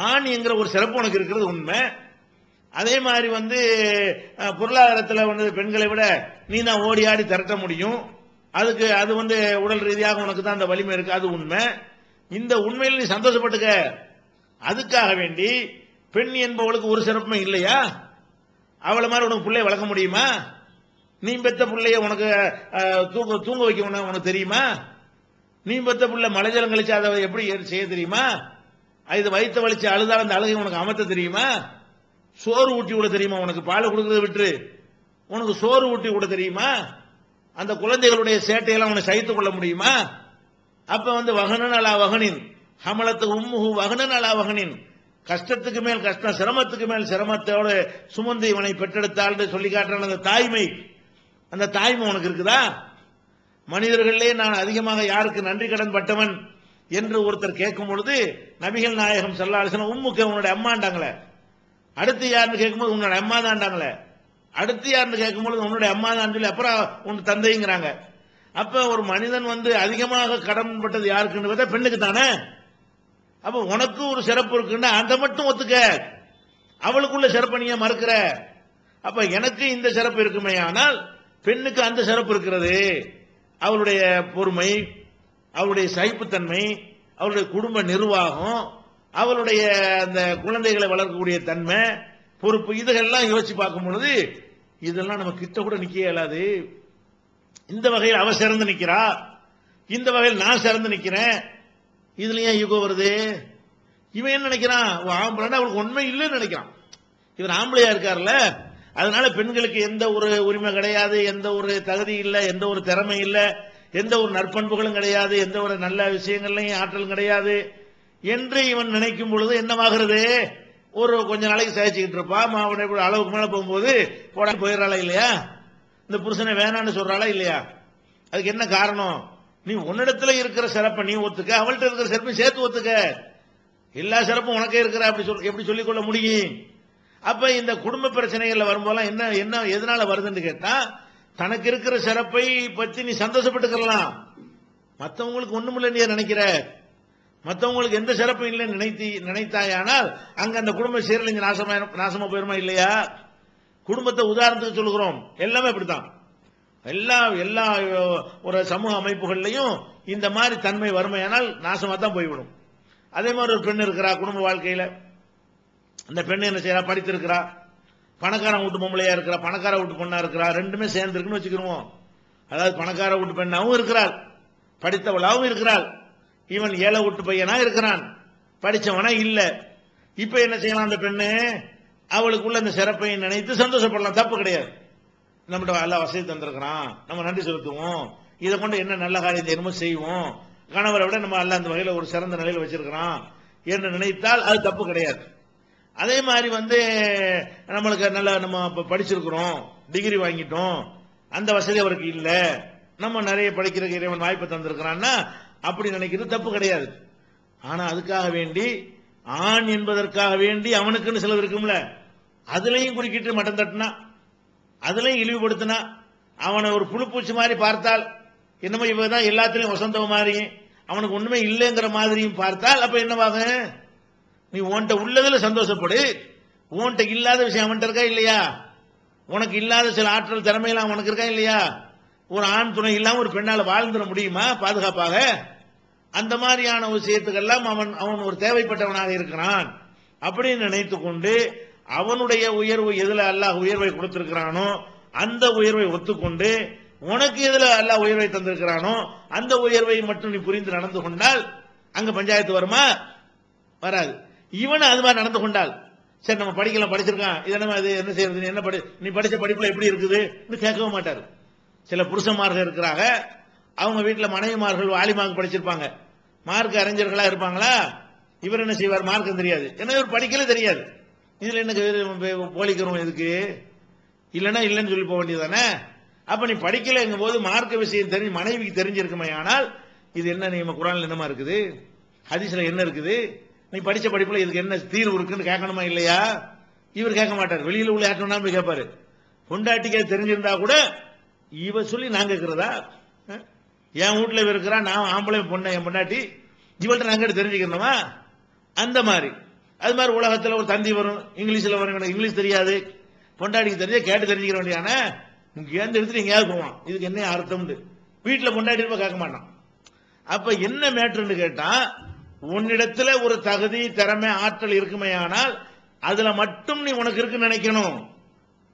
ஆண் என்கிற ஒரு சிறப்பு உனக்கு இருக்கிறது உண்மை. அதே மாதிரி வந்து பொருளாதாரத்தில் வந்து பெண்களை விட நீ தான் ஓடி ஆடி திரட்ட முடியும், அதுக்கு அது வந்து உடல் ரீதியாக உனக்கு தான் அந்த வலிமை இருக்கு, அது உண்மை. இந்த உண்மையில் நீ சந்தோஷப்பட்டுக்க. அதுக்காக வேண்டி பெண் என்பவளுக்கு ஒரு சிறப்புமே இல்லையா, அவளை மாதிரி உனக்கு பிள்ளைய வளர்க்க முடியுமா, நீ பெத்த பிள்ளைய உனக்கு தூங்க வைக்க உனக்கு தெரியுமா, நீ பெத்த பிள்ளை மலைஜலம் கழிச்சு அதை எப்படி செய்ய தெரியுமா, இது வயிற்று வலிச்சு அழுதால் அந்த அழுகை உனக்கு அமர்த்த தெரியுமா, சோறு ஊட்டி விட தெரியுமா, உனக்கு பால் கொடுக்கறத விட்டு உனக்கு சோறு ஊட்டி விட தெரியுமா, அந்த குழந்தைகளுடைய சேட்டையெல்லாம் உனக்கு சகித்துக் கொள்ள முடியுமா? அப்ப வந்து வகனன் அலா வகனின் ஹமலத்து உம்முஹு வகனன் அலா வகனின், கஷ்டத்துக்கு மேல் கஷ்டம், சிரமத்துக்கு மேல் சிரமத்தோடு சுமந்து இவனை பெற்றெடுத்தால் சொல்லி காட்டுறான். அந்த தாய்மை உனக்கு இருக்குதா? மனிதர்களே நான் அதிகமாக யாருக்கு நன்றி கடன் பட்டவன் என்று ஒருத்தர் கேட்கும் பொழுது நபிகள் நாயகம் ஸல்லல்லாஹு அலைஹி வஸல்லம் உம்முக்கு உன்னுடைய அம்மாண்டாங்களே, அடுத்து யாருன்னு கேட்கும்போது உன்னோட அம்மா தான்டாங்களே, அடுத்து யாருன்னு கேட்கும்போது உன்னுடைய அம்மா தான் சொல்லி அப்புறம் உன் தந்தைங்கிறாங்க. அப்ப ஒரு மனிதன் வந்து அதிகமாக கடன் பட்டது யாருக்குன்னு பார்த்தா பெண்ணுக்கு தானே. அப்ப உனக்கு ஒரு சிறப்பு இருக்குன்னா அந்த மட்டும் ஒத்துக்க, அவளுக்குள்ள சிறப்பு நீ மறுக்கிற. அப்ப எனக்கு இந்த சிறப்பு இருக்குமே, ஆனால் பெண்ணுக்கு அந்த சிறப்பு இருக்கிறது. அவளுடைய பொறுமை, அவளுடைய சகிப்புத்தன்மை, அவளுடைய குடும்ப நிர்வாகம், அவளுடைய அந்த குழந்தைகளை வளர்க்கக்கூடிய தன்மை, பொறுப்பு, இதெல்லாம் யோசிச்சு பார்க்கும் பொழுது இதெல்லாம் நம்ம கிட்ட கூட நிக்க இயலாது. இந்த வகையில் அவ சிறந்து நிக்கிறா, இந்த வகையில் நான் சிறந்து நிக்கிறேன், இதுல ஏன் ஈகோ வருது? இவன் என்ன நினைக்கிறான், ஆம்பளை அவளுக்கு உண்மை இல்லைன்னு நினைக்கிறான். இவர் ஆம்பளையா இருக்காருல்ல, அதனால பெண்களுக்கு எந்த ஒரு உரிமை கிடையாது, எந்த ஒரு தகுதி இல்லை, எந்த ஒரு திறமை இல்லை, எந்த ஒரு நற்பண்புகளும் கிடையாது, எந்த ஒரு நல்ல விஷயங்கள்லையும் ஆற்றலும் கிடையாது என்று இவன் நினைக்கும் பொழுது என்னவாகிறது, ஒரு கொஞ்ச நாளைக்கு சகிச்சுக்கிட்டு இருப்பான். அவனை அளவுக்கு மேல போகும்போது போயிடறாளா இல்லையா, இந்த புருஷனை வேணான்னு சொல்றாளா இல்லையா? அதுக்கு என்ன காரணம்? நீ உன்னிடத்துல இருக்கிற சிறப்பை நீ ஒத்துக்க, அவள்கிட்ட இருக்கிற சிறப்பை சேர்த்து ஒத்துக்க. எல்லா சிறப்பும் உனக்கே இருக்கிற எப்படி சொல்லிக்கொள்ள முடியும்? அப்ப இந்த குடும்ப பிரச்சனைகள்ல வரும்போதெல்லாம் என்ன என்ன எதனால வருதுன்னு கேட்டா, தனக்கு இருக்கிற சிறப்பை பற்றி நீ சந்தோஷப்பட்டுக்கலாம், மற்றவங்களுக்கு ஒண்ணுமில்லை நீ நினைக்கிற, மற்றவங்களுக்கு எந்த சிறப்பும் இல்லைன்னு நினைத்தாயானால் அங்க அந்த குடும்ப சீரழிஞ்சு நாசமா போயிருமா இல்லையா? குடும்பத்தை உதாரணத்துக்கு சொல்லுகிறோம், எல்லாமே இப்படித்தான். எல்லா எல்லா ஒரு சமூக அமைப்புகள்லையும் இந்த மாதிரி தன்மை வறுமையானால் நாசமா தான் போய்விடும். அதே மாதிரி ஒரு பெண் இருக்கிறா குடும்ப வாழ்க்கையில, அந்த பெண் என்ன செய்யறா, படித்திருக்கிறா, பணக்கார வீட்டு பொம்பளையா இருக்கிறா, பணக்கார வீட்டு பொண்ணா இருக்கிறா, ரெண்டுமே சேர்ந்து இருக்குன்னு வச்சுக்கிறோம். அதாவது பணக்கார வீட்டு பெண்ணாவும் இருக்கிறாள், படித்தவளாவும் இருக்கிறாள், இவன் ஏழை வீட்டு பையனா இருக்கிறான், படிச்சவனா இல்ல. இப்ப என்ன செய்யலாம், அந்த பெண்ணு அவளுக்குள்ள அந்த சிறப்பை நினைத்து சந்தோஷப்படலாம், தப்பு கிடையாது. நம்மகிட்ட எல்லா வசதி தந்திருக்கிறான், நம்ம நன்றி செலுத்துவோம், இதை கொண்டு என்ன நல்ல காரியம் செய்யணுமோ செய்வோம், கணவரை விட நம்ம அல்ல அந்த வகையில் ஒரு சிறந்த நிலையில் வச்சிருக்கிறான் என்று நினைத்தால் அது தப்பு கிடையாது. அதே மாதிரி நம்மளுக்கு நல்ல நம்ம படிச்சிருக்கிறோம், டிகிரி வாங்கிட்டோம், அந்த வசதி அவருக்கு இல்ல, நம்ம நிறைய படிக்கிற இறைவன் வாய்ப்பு தந்திருக்கிறான்னா அப்படி நினைக்கிறது தப்பு கிடையாது. ஆனா அதுக்காக வேண்டி ஆண் என்பதற்காக வேண்டி அவனுக்குன்னு சிலது இருக்கும்ல, அதுலயும் குறுக்கிட்டு மட்டம் தட்டினா, அதுலயும் இழிவுபடுத்தினா, அவனை ஒரு புழுப்பூச்சி மாதிரி பார்த்தால், என்னமோ இவதான் எல்லாத்திலையும் வசந்தவ மாதிரி, அவனுக்கு ஒண்ணுமே இல்லைங்கிற மாதிரியும் பார்த்தால், அப்ப என்னவாக, நீ உன்கிட்ட உள்ளதுல சந்தோஷப்படு, உன்கிட்ட இல்லாத விஷயம் அவன்கிட்ட இருக்கா இல்லையா, உனக்கு இல்லாத சில ஆற்றல் திறமையெல்லாம் உனக்கு இருக்கா இல்லையா, ஒரு ஆண் துணை இல்லாம ஒரு பெண்ணால வாழ்ந்துட முடியுமா பாதுகாப்பாக, அந்த மாதிரியான விஷயத்துக்கெல்லாம் அவன் ஒரு தேவைப்பட்டவனாக இருக்கிறான் அப்படின்னு நினைத்துக் கொண்டு அவனுடைய உயர்வு எதுல அல்லாஹ் உயர்வை கொடுத்திருக்கிறானோ அந்த உயர்வை ஒத்துக்கொண்டு, உனக்கு எதுல அல்லாஹ் உயர்வை தந்திருக்கிறானோ அந்த உயர்வை மட்டும் நீ புரிந்து நடந்து கொண்டால் அங்க பஞ்சாயத்து வருமா, வராது. இவன் அது மாதிரி நடந்து கொண்டால், சரி நம்ம படிக்கலாம், படிச்சிருக்கான், இதை நம்ம அது என்ன செய்யறது, என்ன நீ படிச்ச படிப்புல எப்படி இருக்குது கேட்கவும் மாட்டாரு. சில புருஷன்மார்கள் இருக்கிறாங்க, அவங்க வீட்டில் மனைவிமார்கள் வாலிமார்க் படிச்சிருப்பாங்க, மார்க் அறிஞர்களா இருப்பாங்களா, இவர் என்ன செய்வார், மார்க்கம் தெரியாது, ஏன்னா இவர் படிக்கல தெரியாது, இதுல என்ன போலிக்கிறோம் எதுக்கு, இல்லைன்னா இல்லைன்னு சொல்லி போக வேண்டியதானே. அப்ப நீ படிக்கலைங்கும் போது மார்க்க விஷயம் தெரிஞ்சு மனைவிக்கு தெரிஞ்சிருக்குமே, ஆனால் இது என்ன நீ குர்ஆன்ல என்னமா இருக்குது, ஹதீஸ்ல என்ன இருக்குது, நீ படிச்ச படிப்புல இதுக்கு என்ன தீர்வு இருக்குன்னு கேட்கணுமா இல்லையா. இவர் கேட்க மாட்டார், வெளியில உள்ள யார்ட்டா போய் கேட்பாரு. பொண்டாட்டிக்கே தெரிஞ்சிருந்தா கூட இவ சொல்லி நான் கேட்கிறதா, என் வீட்டுல இருக்கிறா, நான் ஆம்பளை பொண்ணு, என் பொண்டாட்டி, இவள்கிட்ட நாங்க தெரிஞ்சுக்கணுமா, அந்த மாதிரி. அது மாதிரி உலகத்தில் ஒரு தந்தி வரும், இங்கிலீஷ்ல வரும், இங்கிலீஷ் தெரியாது, பொண்டாட்டிக்கு தெரிஞ்ச கேட்டு தெரிஞ்சுக்க வேண்டியான, ஏன் எடுத்துட்டு எங்கேயாவது போவான், இதுக்கு என்ன அர்த்தம், வீட்டுல பொண்டாட்டி இருப்ப கேட்க மாட்டான். அப்ப என்ன மேட்ருன்னு கேட்டா, உன்னிடத்துல ஒரு தகுதி திறமை ஆற்றல் இருக்குமே, ஆனால் அதுல மட்டும் நீ உனக்கு இருக்குன்னு நினைக்கணும்.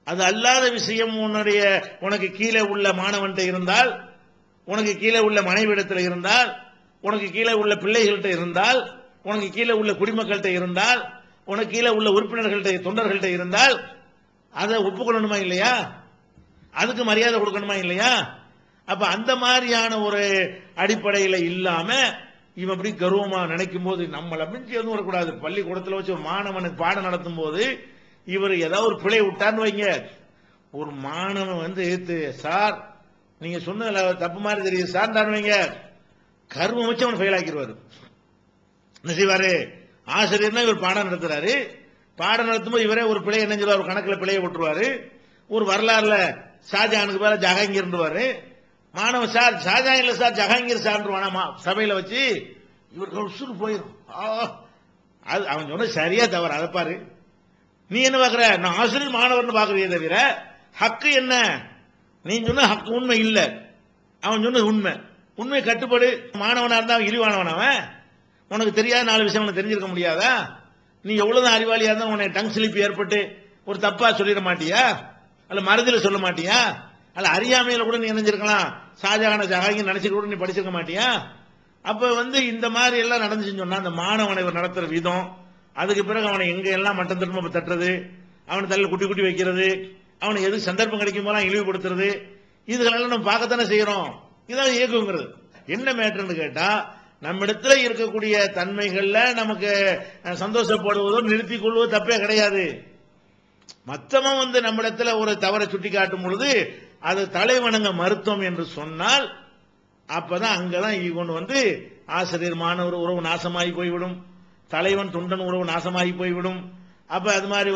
அது அல்லாத விஷயம் உனக்கு கீழே உள்ள மாணவன்கிட்ட இருந்தால், உனக்கு கீழே உள்ள மனைவிடத்தில் இருந்தால், உனக்கு கீழே உள்ள பிள்ளைகள்கிட்ட இருந்தால், உனக்கு கீழே உள்ள குடிமக்கள்கிட்ட இருந்தால், உனக்கு கீழே உள்ள உறுப்பினர்கள்ட்ட தொண்டர்கள்ட்ட இருந்தால் அதை ஒப்புக்கொள்ளணுமா இல்லையா, அதுக்கு மரியாதை கொடுக்கணுமா இல்லையா. அப்ப அந்த மாதிரியான ஒரு அடிப்படையில் இல்லாம இவன் அப்படி கர்வமா நினைக்கும் போது நம்மளை மிஞ்சி எதுவும் வரக்கூடாது. பள்ளிக்கூடத்தில் வச்சு ஒரு மாணவனுக்கு பாடம் நடத்தும் போது இவர் ஏதாவது ஒரு பிழை விட்டான்னு வைங்க, ஒரு மாணவன் எடுத்து சார் நீங்க சொன்னதுல தப்பு மாதிரி தெரியுது சார் தான் வைங்க, கர்வம் வச்சு அவன் ஃபெயில் ஆக்கிடுவாரு. என்ன செய்வாரு, ஆசிரியர்னா இவர் பாடம் நடத்துறாரு, பாடம் நடத்தும் போது இவரே ஒரு பிழை என்ன சொல்லுவார், ஒரு கணக்குல பிழையை விட்டுருவாரு, ஒரு வரலாறுல ஷாஜகானுக்கு பேர ஜஹாங்கீர்வாரு, மாணவன் சார் ஷாஜகான் இல்ல சார் ஜஹாங்கீர் சார்வானா சபையில வச்சு இவருக்கு உசுறு போயிடும். அது அவன் சொன்ன சரியா தவறு, அதை பாரு. நீ என்ன பாக்குற, நான் ஆசிரியர் மாணவர்னு பாக்குறதே தவிர ஹக்கு என்ன, நீ சொன்ன ஹக்கு உண்மை இல்ல, அவன் சொன்னது உண்மை, உண்மை கட்டுப்படு. மாணவனா இருந்தா அவன் இழிவானவன், அவன் உனக்கு தெரியாத 4 விஷயம் உனக்கு தெரிஞ்சிருக்க முடியாதா, நீ எவ்வளவுதான் அறிவாளியா இருந்தா உனக்கு டங் ஸ்லிப் ஏற்பட்டு ஒரு தப்பா சொல்லிட மாட்டியா, அல்ல மறதியில சொல்ல மாட்டியா, அல்ல அறியாமையில கூட நீ நினைஞ்சிருக்கலாம், ஷாஜகான ஜஹாங்கீர் நினைச்சிட்டு கூட நீ படிச்சிருக்க மாட்டியா. அப்ப இந்த மாதிரி எல்லாம் நடந்துச்சுன்னு சொன்னா அந்த மாணவனை நடத்துற விதம், அதுக்கு பிறகு அவனை எங்க எல்லாம் மட்டம் திரும்ப தட்டுறது, அவனை தலையில் குட்டி குட்டி வைக்கிறது, அவனை எது சந்தர்ப்பம் கிடைக்கும் போதெல்லாம் இழிவுபடுத்துறது, இதுகளெல்லாம் நம்ம பார்க்கத்தானே செய்யறோம். இதான் இயக்குங்கிறது. என்ன மேட்டர்னு கேட்டா, நம்ம இடத்துல இருக்கக்கூடிய தன்மைகள்ல நமக்கு சந்தோஷப்படுவதோ நிறுத்திக் கொள்வதோ தப்பே கிடையாது. மத்தவன் நம்ம இடத்துல ஒரு தவறை சுட்டி காட்டும் பொழுது அது தலைவணங்க மருத்துவம் என்று சொன்னால் அப்பதான் அங்கதான் கொண்டு ஆசிரியர் மாணவர் உறவு நாசமாகி போய்விடும், தலைவன் தொண்டன் உறவு நாசமாகி போய்விடும். அப்ப அது மாதிரி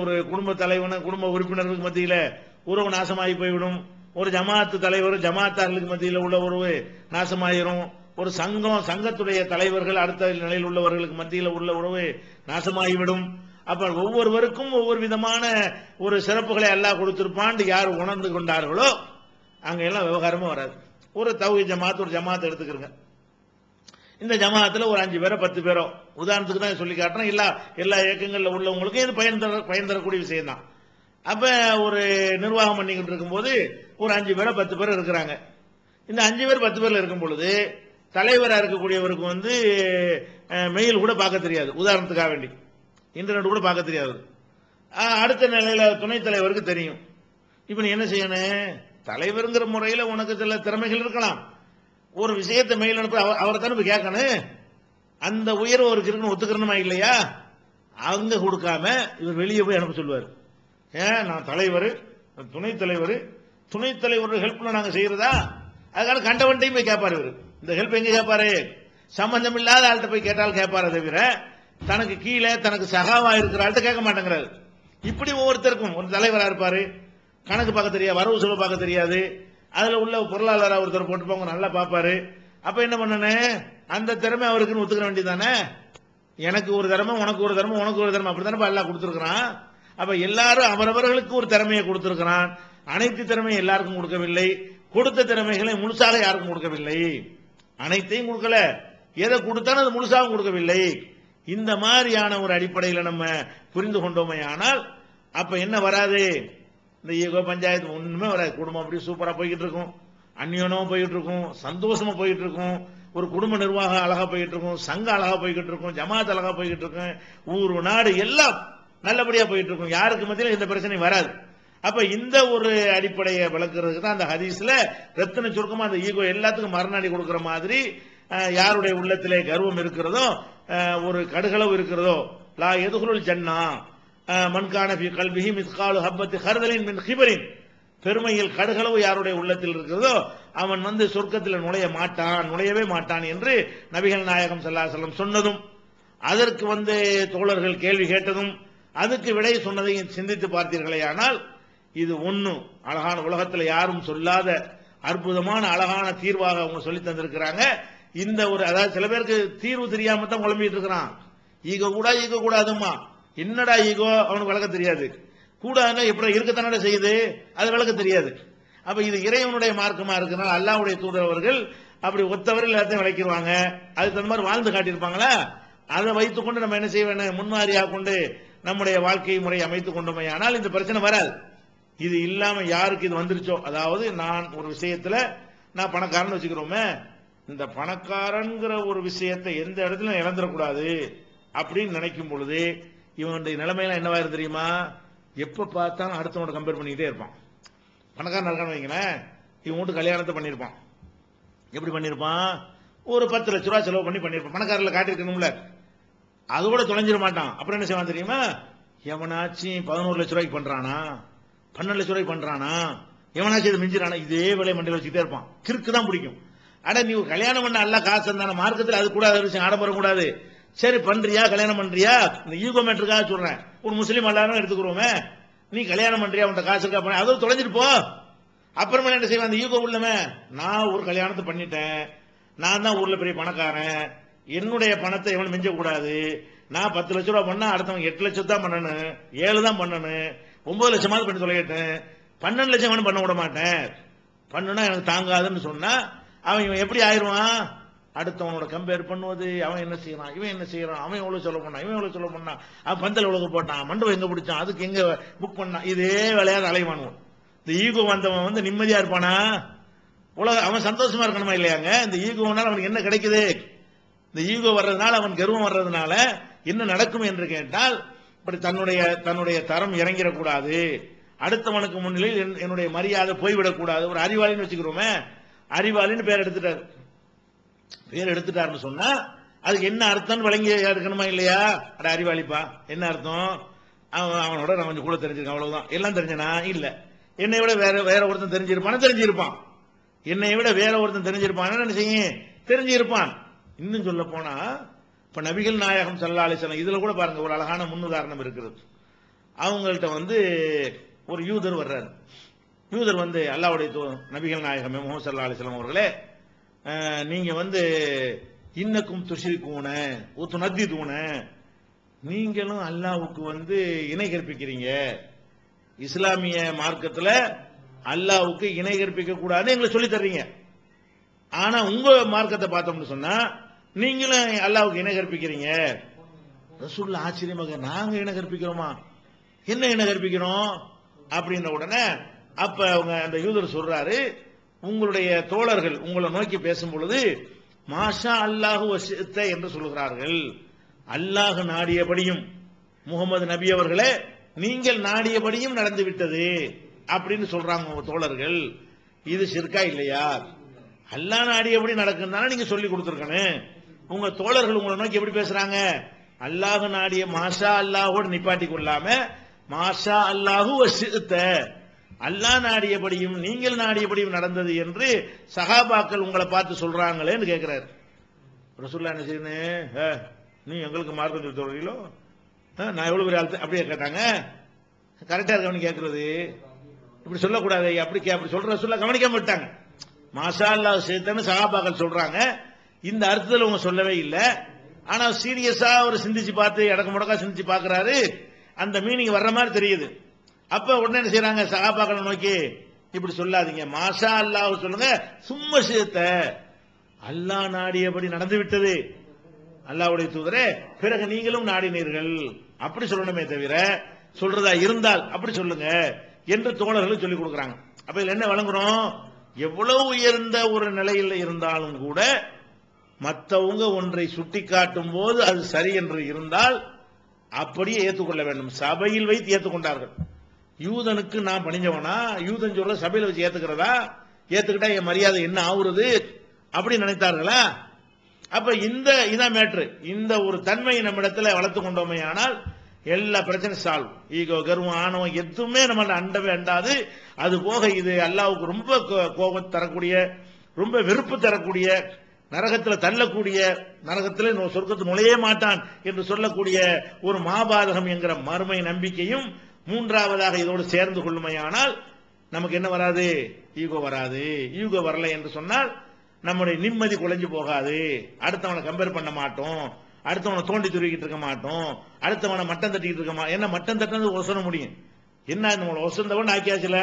ஒரு குடும்ப தலைவன் குடும்ப உறுப்பினர்களுக்கு மத்தியில உறவு நாசமாகி போய்விடும், ஒரு ஜமாத்து தலைவர் ஜமாத்தார்களுக்கு மத்தியில் உள்ள உறவு நாசமாயிரும், ஒரு சங்கத்துடைய தலைவர்கள் அடுத்த நிலையில் உள்ளவர்களுக்கு மத்தியில் உள்ள உறவு நாசமாகிவிடும். அப்ப ஒவ்வொருவருக்கும் ஒவ்வொரு விதமான ஒரு சிறப்புகளை அல்லாஹ் கொடுத்திருப்பான் யார் உணர்ந்து கொண்டார்களோ அங்க எல்லாம் விவகாரமும் வராது. ஒரு தௌஹீத் ஜமாத் ஒரு ஜமாத் எடுத்துக்கிறங்க. இந்த ஜமாத்துல ஒரு 5 பேரோ 10 பேரோ உதாரணத்துக்கு தான் சொல்லி காட்டுறேன். எல்லா இயக்கங்கள்ல உள்ளவங்களுக்கும் இது பயன் தரக்கூடிய விஷயம் தான். அப்ப ஒரு நிர்வாகம் பண்ணிக்கிட்டு இருக்கும்போது ஒரு 5 பேரோ 10 பேர் இருக்கிறாங்க. இந்த 5 பேர் 10 பேர்ல இருக்கும் பொழுது தலைவராக இருக்கக்கூடியவருக்கு வந்து மெயில் கூட பார்க்க தெரியாது. உதாரணத்துக்காக வேண்டி இன்டர்நெட் கூட பார்க்க தெரியாது. அடுத்த நிலையில துணைத் தலைவருக்கு தெரியும். இப்ப நீ என்ன செய்யணும்? தலைவருங்கிற முறையில் உனக்கு சில திறமைகள் இருக்கலாம். ஒரு விஷயத்தை மெயில் அனுப்ப அவரை தானே போய் கேட்கணும். அந்த உயர்வு அவருக்கு இருக்குன்னு ஒத்துக்கிறணுமா இல்லையா? அங்க கொடுக்காம இவர் வெளியே போய் அனுப்ப சொல்லுவார். ஏன் நான் தலைவர், துணைத் தலைவர் ஹெல்ப்ல நாங்க செய்யறதா? அதுக்கான கண்டவன்ட்டையும் போய் கேட்பாரு. இவர் இந்த ஹெல்ப் எங்க கேட்பாரு? சம்பந்தம் இல்லாத ஆள்கிட்ட போய் கேட்டால் கேட்பாரு தவிர தனக்கு கீழே தனக்கு சகாவா இருக்கிற ஆள்கிட்ட கேட்க மாட்டேங்கிறாரு. இப்படி ஒவ்வொருத்தருக்கும் ஒரு தலைவரா இருப்பாரு, கணக்கு பார்க்க தெரியாது, வரவு செலவு பார்க்க தெரியாது, அதுல உள்ள பொருளாளராக ஒருத்தர் போட்டுப்பாங்க நல்லா பார்ப்பாரு. அப்ப என்ன பண்ணணும்? அந்த திறமை அவருக்குன்னு ஒத்துக்கிற வேண்டியதானே. எனக்கு ஒரு திறமை, உனக்கு ஒரு திறமை, உனக்கு ஒரு திறமை, அப்படித்தானே எல்லாம் கொடுத்திருக்கிறான். அப்ப எல்லாரும் அவரவர்களுக்கு ஒரு திறமையை கொடுத்திருக்கிறான். அனைத்து திறமையும் எல்லாருக்கும் கொடுக்கவில்லை. கொடுத்த திறமைகளை முழுசாக யாருக்கும் கொடுக்கவில்லை. அனைத்தையும் கொடுக்கல, எதை கொடுத்தாலும் அது முழுசாகவும் கொடுக்கவில்லை. இந்த மாதிரியான ஒரு அடிப்படையில் நம்ம புரிந்து கொண்டோமே ஆனால் அப்ப என்ன வராது? இந்த ஈகோ பஞ்சாயத்து ஒண்ணுமே வராது. குடும்பம் அப்படி சூப்பரா போய்கிட்டு இருக்கும், அந்யோனமா போயிட்டு இருக்கும், சந்தோஷமா போயிட்டு இருக்கும், ஒரு குடும்ப நிர்வாகம் அழகா போயிட்டு இருக்கும், சங்கம் அழகா போய்கிட்டு இருக்கும், ஜமாத் அழகா போய்கிட்டு இருக்கும், ஊர் நாடு எல்லாம் நல்லபடியா போயிட்டு இருக்கும். யாருக்கு மத்தியிலும் எந்த பிரச்சனையும் வராது. அப்ப இந்த ஒரு அடிப்படையை விளக்குறதுக்கு தான் அந்த ஹதீஸ்ல ரத்தின சுருக்கமா அந்த ஈகோ எல்லாத்துக்கும் மரணாடி கொடுக்கிற மாதிரி யாருடைய உள்ளத்திலே கர்வம் இருக்கிறதோ, ஒரு கடுகளவு இருக்கிறதோ, லா எதுகுலுல் ஜன்னா மன்கான ஃபீ கல்பிஹி மிஸ்காலு ஹப்பத்தி ஹர்தலின் மின் கிபரின், பெருமையில் கடுகளவு யாருடைய உள்ளத்தில் இருக்கிறதோ அவன் வந்து சொர்க்கத்தில் நுழையவே மாட்டான் என்று நபிகள் நாயகம் ஸல்லல்லாஹு அலைஹி வஸல்லம் சொன்னதும், அதற்கு வந்து தோழர்கள் கேள்வி கேட்டதும், அதுக்கு விடை சொன்னதையும் சிந்தித்து பார்த்தீர்களே ஆனால் இது ஒண்ணு அழகான உலகத்தில் யாரும் சொல்லாத அற்புதமான அழகான தீர்வாக அவங்க சொல்லி தந்திருக்கிறாங்க. இந்த ஒரு அதாவது சில பேருக்கு தீர்வு தெரியாம தான் குழம்பிட்டு இருக்கிறான். ஈகோ கூடாதுமா, என்னடா ஈகோ அவனுக்கு வளர்க்க தெரியாது. கூடாதுன்னா எப்படி இருக்கத்தானே செய்யுது, அது வளர்க்க தெரியாது. அப்ப இது இறைவனுடைய மார்க்கமா இருக்குன்னா அல்லாஹ்வுடைய தூதரவர்கள் அப்படி ஒத்தவர்கள் எல்லாத்தையும் விளக்கிடுவாங்க. அதுக்கு தகுந்த மாதிரி வாழ்ந்து காட்டியிருப்பாங்களா? அதை வைத்துக் கொண்டு நம்ம என்ன செய்ய வேணும்? முன்மாதிரியாக கொண்டு நம்முடைய வாழ்க்கை முறை அமைத்துக் கொண்டோமே ஆனால் இந்த பிரச்சனை வராது. இது இல்லாம யாருக்கு இது வந்துருச்சோ, அதாவது நான் ஒரு விஷயத்துல நான் பணக்காரன் வச்சுக்கிறோமே, இந்த பணக்காரன்கிற ஒரு விஷயத்தை எந்த இடத்துல இழந்துடக்கூடாது அப்படின்னு நினைக்கும் பொழுது இவனுடைய நிலைமையெல்லாம் என்னவாயிரு தெரியுமா? எப்ப பார்த்தாலும் அடுத்தவனோட கம்பேர் பண்ணிக்கிட்டே இருப்பான். பணக்காரன் இருக்கான்னு வைங்களேன், இவன் வீட்டு கல்யாணத்தை பண்ணிருப்பான். எப்படி பண்ணிருப்பான்? ஒரு 10 லட்ச ரூபாய் செலவு பண்ணிருப்பான். பணக்காரர்ல காட்டிருக்கணும்ல, அது கூட தொலைஞ்சிட மாட்டான். அப்புறம் என்ன செய்வான் தெரியுமா? எவனாச்சும் 11 லட்ச ரூபாய்க்கு பண்றானா, 12 லட்ச ரூபாய்க்கு பண்றானா, எவனாச்சும் இது மிஞ்சிரானா, இதே வேலையை மண்டியில் வச்சுக்கிட்டே இருப்பான். கிறுக்கு தான் பிடிக்கும். ஆனா நீ கல்யாணம் பண்ண அல்ல காசு இருந்தான மார்க்கத்தில் அது கூட விஷயம் ஆடம்பரம் கூடாது. சரி பண்றியா, கல்யாணம் பண்றியா, இந்த ஈகோ மேட்டருக்காக சொல்றேன். ஒரு முஸ்லீம் எல்லாரும் எடுத்துக்கிறோமே, நீ கல்யாணம் பண்றியா, உன்ட்ட காசு இருக்கா, பண்ண அதுவும் தொலைஞ்சிட்டு போ. அப்புறமா என்ன செய்வான்? அந்த ஈகோ உள்ளமே, நான் ஒரு கல்யாணத்தை பண்ணிட்டேன், நான் தான் ஊர்ல பெரிய பணக்காரன், என்னுடைய பணத்தை எவன் மிஞ்ச கூடாது, நான் 10 லட்ச ரூபாய் பண்ணா அடுத்தவங்க 8 லட்சம் தான் பண்ணணும், 7 தான் பண்ணணும், 9 லட்சமாவது பண்ணி தொலைகிட்டேன், 12 லட்சம் பண்ண விட மாட்டேன், பண்ணுனா எனக்கு தாங்காதுன்னு சொன்னா அவன் எப்படி ஆயிடுவான்? அடுத்தவனோட கம்பேர் பண்ணுவது, அவன் என்ன செய்யறான், இவன் என்ன செய்யறான், அவன் எவ்வளவு சொல்ல பண்ணான், இவன் எவ்வளவு சொல்ல பண்ணான், அவன் பந்தல் எவ்வளவு போட்டான், மண்டபம் எங்க பிடிச்சான், அதுக்கு எங்க புக் பண்ணான், இதே விளையாட அலைவானுவன். இந்த ஈகோ வந்தவன் வந்து நிம்மதியா இருப்பானா? அவன் சந்தோஷமா இருக்கணுமா இல்லையாங்க? இந்த ஈகோனால அவனுக்கு என்ன கிடைக்குது? இந்த ஈகோ வர்றதுனால, அவன் கர்வம் வர்றதுனால என்ன நடக்கும் என்று கேட்டால், இப்படி தன்னுடைய தரம் இறங்கிடக்கூடாது, அடுத்தவனுக்கு முன்னிலையில் என்னுடைய மரியாதை போய்விடக்கூடாது. ஒரு அறிவாளின்னு வச்சுக்கிறோமே, அறிவாளின்னு பேர் எடுத்துட்டாருன்னு சொன்னா அதுக்கு என்ன அர்த்தம் விளங்கி எடுக்கணுமா இல்லையா? அட அறிவாளிப்பா என்ன அர்த்தம்? அவனோட நான் கொஞ்சம் கூட தெரிஞ்சிருக்கேன், அவ்வளவுதான். எல்லாம் தெரிஞ்சனா இல்ல, என்னை விட வேற ஒருத்தன் தெரிஞ்சிருப்பான். என்னை விட வேற ஒருத்தன் தெரிஞ்சிருப்பான். என்ன செய்யும்? தெரிஞ்சிருப்பான். இன்னும் சொல்ல போனா இப்ப நபிகள் நாயகம் ஸல்லல்லாஹு அலைஹி வஸல்லம் இதுல கூட பாருங்க ஒரு அழகான முன்னுதாரணம் இருக்கிறது. அவங்கள்ட்ட வந்து ஒரு யூதர் வர்றாரு. யூதர் வந்து அல்லாஹ்வுடைய நபிகள் நாயகம் முஹம்மது ஸல்லல்லாஹு அலைஹி வஸல்லம் அவர்களே, நீங்க வந்து இன்னக்கும் துஷ்ரிகூன உதுனத்திதுன, நீங்களும் அல்லாஹ்வுக்கு இணை கற்பிக்கிறீங்க, இஸ்லாமிய மார்க்கத்துல அல்லாஹ்வுக்கு இணை கற்பிக்க கூடாதுன்னு எங்களுக்கு சொல்லி தர்றீங்க. ஆனா உங்க மார்க்கத்தை பார்த்தோம்னு சொன்னா நீங்களும் அல்லாஹ்வுக்கு இணை கற்பிக்கிறீங்க. ரசூலுல்லாஹ் ஆச்சரியமாக, நாங்க இணை கற்பிக்கிறோமா? என்ன இணை கற்பிக்கிறோம் அப்படின்ன உடனே அப்ப அவங்க அந்த யூதர் சொல்றாரு, உங்களுடைய தோழர்கள் உங்களை நோக்கி பேசும் பொழுது மாஷா அல்லாஹு வசித்த என்று சொல்கிறார்கள். அல்லாஹ் நாடியபடியும் முகமது நபி அவர்களே நீங்கள் நாடியபடியும் நடந்து விட்டது அப்படின்னு சொல்றாங்க உங்க தோழர்கள். இது ஷிர்கா இல்லையா? அல்லாஹ் நாடியபடி நடக்குதுனால நீங்க சொல்லி கொடுத்துருக்கணும். உங்க தோழர்கள் உங்களை நோக்கி எப்படி பேசுறாங்க? அல்லாஹ் நாடிய மாஷா அல்லாஹோடு நிப்பாட்டி கொள்ளாம மாஷா அல்லாஹு வசித்த, அல்லாஹ் நாடியபடியும் நீங்கள் நாடியபடியும் நடந்தது என்று சஹாபாக்கள் உங்களை பார்த்து சொல்றாங்களேன்னு கேட்கிறாரு. ரசூலுல்லாஹ் என்ன செய்யணும்? நீ எங்களுக்கு மார்க்கம் சொல்லி தோழர்களோ, நான் எவ்வளவு பெரிய ஆள் அப்படியே கேட்டாங்க. கரெக்டா இருக்கவனு கேட்கறது இப்படி சொல்லக்கூடாது. அப்படி சொல்ற ரசூலுல்லாஹ் கவனிக்காம விட்டாங்க. மாஷா அல்லாஹ் சேர்த்தன்னு சஹாபாக்கள் சொல்றாங்க, இந்த அர்த்தத்தில் உங்க சொல்லவே இல்லை. ஆனா சீரியஸா ஒரு சிந்திச்சு பார்த்து இடக்கு முடக்கா சிந்திச்சு பாக்குறாரு, அந்த மீனிங் வர்ற மாதிரி தெரியுது. அப்ப உடனே என்ன செய்யறாங்க? சஹாபாக்களை நோக்கி இப்படி சொல்லாதீங்க, மாஷா அல்லாஹ் சொல்லுங்க, சும்மா சேர்த்த அல்லாஹ் நாடியபடி நடந்து விட்டது அல்லாஹ்வுடைய தூதரே, பிறகு நீங்களும் நாடினீர்கள் அப்படி சொல்லணுமே தவிர, சொல்றதா இருந்தால் அப்படி சொல்லுங்க என்று தோழர்கள் சொல்லிக் கொடுக்குறாங்க. அப்ப இதுல என்ன வழங்குறோம்? எவ்வளவு உயர்ந்த ஒரு நிலையில் இருந்தாலும் கூட மற்றவங்க ஒன்றை சுட்டி காட்டும் போது அது சரி என்று இருந்தால் அப்படியே ஏற்றுக்கொள்ள வேண்டும். சபையில் வைத்து ஏற்றுக்கொண்டார்கள். யூதனுக்கு நான் பணிஞ்சவனா, யூதன் சொல்ற சபையில் வச்சு ஏத்துக்கிறதா? ஏத்துக்கிட்டா என் மரியாதை என்ன ஆகுறது அப்படி நினைத்தார்களா? அப்ப இதான் மேட்ரு. இந்த ஒரு தன்மையை நம்ம இடத்துல வளர்த்து கொண்டோமே ஆனால் எல்லா பிரச்சனை சால்வ். ஈகோ, கர்வம், ஆணவம் எதுவுமே நம்ம அண்டவே அண்டாது. அது போக இது அல்லாஹ்வுக்கு ரொம்ப கோபம் தரக்கூடிய, ரொம்ப வெறுப்பு தரக்கூடிய, நரகத்தில் தள்ளக்கூடிய, நரகத்தில் சொர்க்கத்தில் நுழைய மாட்டான் என்று சொல்லக்கூடிய ஒரு மாபாதகம் என்கிற மறுமை நம்பிக்கையும் மூன்றாவதாக இதோடு சேர்ந்து கொள்ளுமையானால் நமக்கு என்ன வராது? ஈகோ வராது. ஈகோ வரலை என்று சொன்னால் நம்முடைய நிம்மதி குலைஞ்சு போகாது. அடுத்தவனை கம்பேர் பண்ண மாட்டோம், அடுத்தவனை தோண்டி துருவிக்கிட்டு இருக்க மாட்டோம், அடுத்தவனை மட்டம் தட்டிக்கிட்டு இருக்க மாட்டோம். என்ன மட்டம் தட்டுறது ஒசன முடியும்? என்ன நம்மளை ஒசந்தவன் ஆக்கியாச்சுல,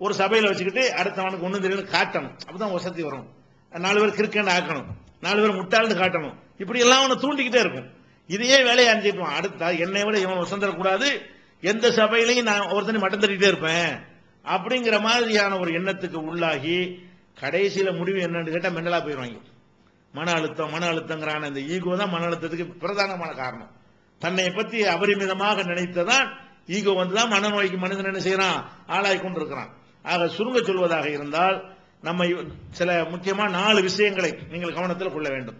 ஒரு சபையில வச்சுக்கிட்டு அடுத்தவனுக்கு ஒண்ணு தெரியும் காட்டணும். அப்பதான் வசதி வரும். 4 பேர் கிறுக்கன்னு ஆக்கணும், 4 பேர் முட்டாள்னு காட்டணும். இப்படி எல்லாம் அவனை தூண்டிக்கிட்டே இருக்கும். இதையே வேலையை அணிஞ்சிட்டுவான். அடுத்த என்னை விட இவன் வசந்தரக்கூடாது, எந்த சபையிலையும் நான் ஒருத்தனை மட்டம் தட்டிக்கிட்டே இருப்பேன் அப்படிங்கிற மாதிரியான ஒரு எண்ணத்துக்கு உள்ளாகி கடைசியில முடிவு என்னன்னு கேட்டா மெண்டலா போயிடுவாங்க. மன அழுத்தங்கிறான இந்த ஈகோ தான் மன அழுத்தத்துக்கு பிரதானமான காரணம். தன்னை பற்றி அபரிமிதமாக நினைத்ததான் ஈகோ வந்துதான் மனநோய்க்கு மனிதன் என்ன செய்யறான்? ஆளாய் கொண்டிருக்கிறான். ஆக சுருங்க சொல்வதாக இருந்தால் நம்ம சில முக்கியமான 4 விஷயங்களை நீங்கள் கவனத்தில் கொள்ள வேண்டும்.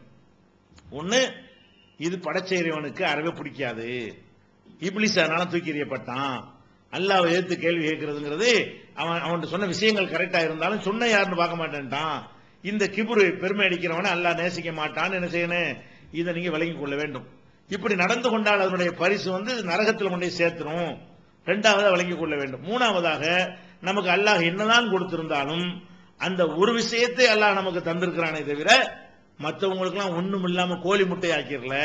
ஒன்னு, இது படைச்ச இறைவனுக்கு அறவே பிடிக்காது. இப்லீஸ் அதனால தூக்கி எறியப்பட்டான். அல்லாஹ்வை எதிர்த்து கேள்வி கேட்கிறதுங்கிறது அவன் சொன்ன விஷயங்கள் கரெக்டா இருந்தாலும் சொன்ன யாருன்னு பார்க்க மாட்டேன்ட்டான். இந்த கிபுரு பெருமை அடிக்கிறவனை அல்லாஹ் நேசிக்க மாட்டான்னு என்ன செய்யணும்? இதை நீங்க விளங்கிக் கொள்ள வேண்டும். இப்படி நடந்து கொண்டால் அதனுடைய பரிசு நரகத்தில் கொண்டே சேர்த்துரும். 2வது விளங்கிக் கொள்ள வேண்டும். 3வதாக நமக்கு அல்லாஹ் என்னதான் கொடுத்திருந்தாலும் அந்த ஒரு விஷயத்தை அல்லாஹ் நமக்கு தந்திருக்கிறானே தவிர மற்றவங்களுக்கு எல்லாம் ஒண்ணும் இல்லாம கோழி முட்டை ஆக்கிரல,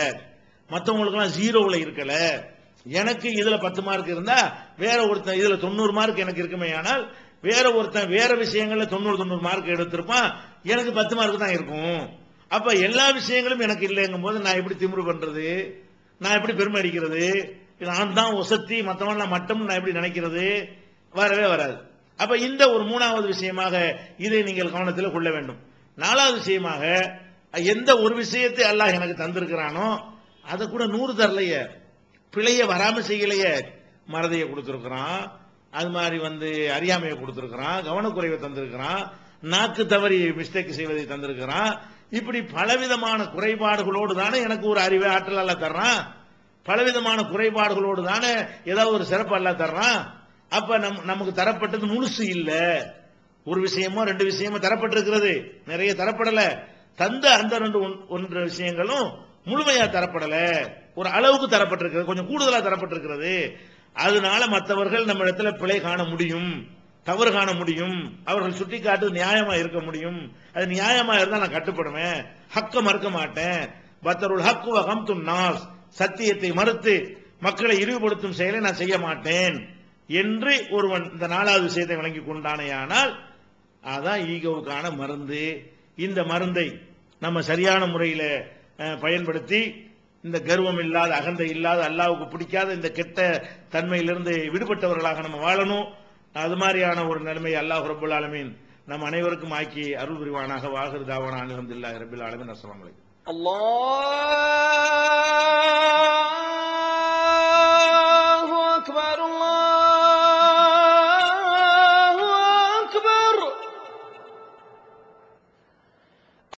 மற்றவங்களுக்கு எல்லாம் 0ல இருக்கல. எனக்கு இதுல 10 மார்க் இருந்தா வேற ஒருத்தன் இதுல 90 மார்க் எனக்கு இருக்குமே, ஆனால் வேற ஒருத்தன் வேற விஷயங்கள்ல 90 மார்க் எடுத்திருப்பான், எனக்கு 10 மார்க் தான் இருக்கும். அப்ப எல்லா விஷயங்களும் எனக்கு இல்லைங்கும் போது நான் எப்படி திமிரு பண்றது? நான் எப்படி பெருமை அடிக்கிறது? நான் தான் ஒசத்தி, மற்றவன் மட்டம் நான் எப்படி நினைக்கிறது? வரவே வராது. அப்ப இந்த ஒரு 3வது விஷயமாக இதை நீங்கள் கவனத்தில் கொள்ள வேண்டும். 4வது விஷயமாக எந்த ஒரு விஷயத்தை அல்லாஹ் எனக்கு தந்திருக்கிறானோ அதை கூட 100 தரலையே, பிழைய வராம செய்யலையே. மறதியை கொடுத்திருக்கிறான், அது மாதிரி அறியாமையை கொடுத்திருக்கிறான், கவனக்குறைவை தந்திருக்கிறான், நாக்கு தவறி மிஸ்டேக் செய்வதை தந்திருக்கிறான். இப்படி பலவிதமான குறைபாடுகளோடு தானே எனக்கு ஒரு அறிவை ஆற்றல் அல்ல தர்றான். பலவிதமான குறைபாடுகளோடு தானே ஏதாவது ஒரு சிறப்பு அல்ல தர்றான். அப்ப நமக்கு தரப்பட்டது முழுசு இல்ல. ஒரு விஷயமோ 2 விஷயமோ தரப்பட்டிருக்கிறது, நிறைய தரப்படல. தந்த அந்த 1 விஷயங்களும் முழுமையா தரப்படல, ஒரு அளவுக்கு தரப்பட்டிருக்கிறது, கொஞ்சம் கூடுதலா தரப்பட்டிருக்கிறது. அதனால மற்றவர்கள் நம்ம இடத்துல பிழை காண முடியும், தவறு காண முடியும், அவர்கள் சுட்டிக்காட்டு நியாயமா இருக்க முடியும். அது நியாயமா இருந்தா நான் கட்டுப்படுவேன், ஹக்க மறுக்க மாட்டேன். பத்தருல் ஹக்கு வகம் துன்னாஸ், சத்தியத்தை மறுத்து மக்களை இழிவுபடுத்தும் செயலை நான் செய்ய மாட்டேன் என்று ஒருவன் இந்த 4வது விஷயத்தை வழங்கி கொண்டானேயானால் அதான் ஈகோவுக்கான மருந்து. இந்த மருந்தை நம்ம சரியான முறையில் பயன்படுத்தி இந்த கர்வம் இல்லாத, அகந்தை இல்லாத, அல்லாஹ்வுக்கு பிடிக்காத இந்த கெட்ட தன்மையிலிருந்து விடுபட்டவர்களாக நம்ம வாழணும். அது மாதிரியான ஒரு நிலைமை அல்லாஹ் ரப்பல் ஆலமீன் நம் அனைவருக்கும் ஆக்கி அருள் புரிவானாக. வாஹிரு தாவானா அல்ஹம்துலில்லாஹி ரப்பில் ஆலமீன். அஸ்ஸலாமு அலைக்கும். அல்லாஹ்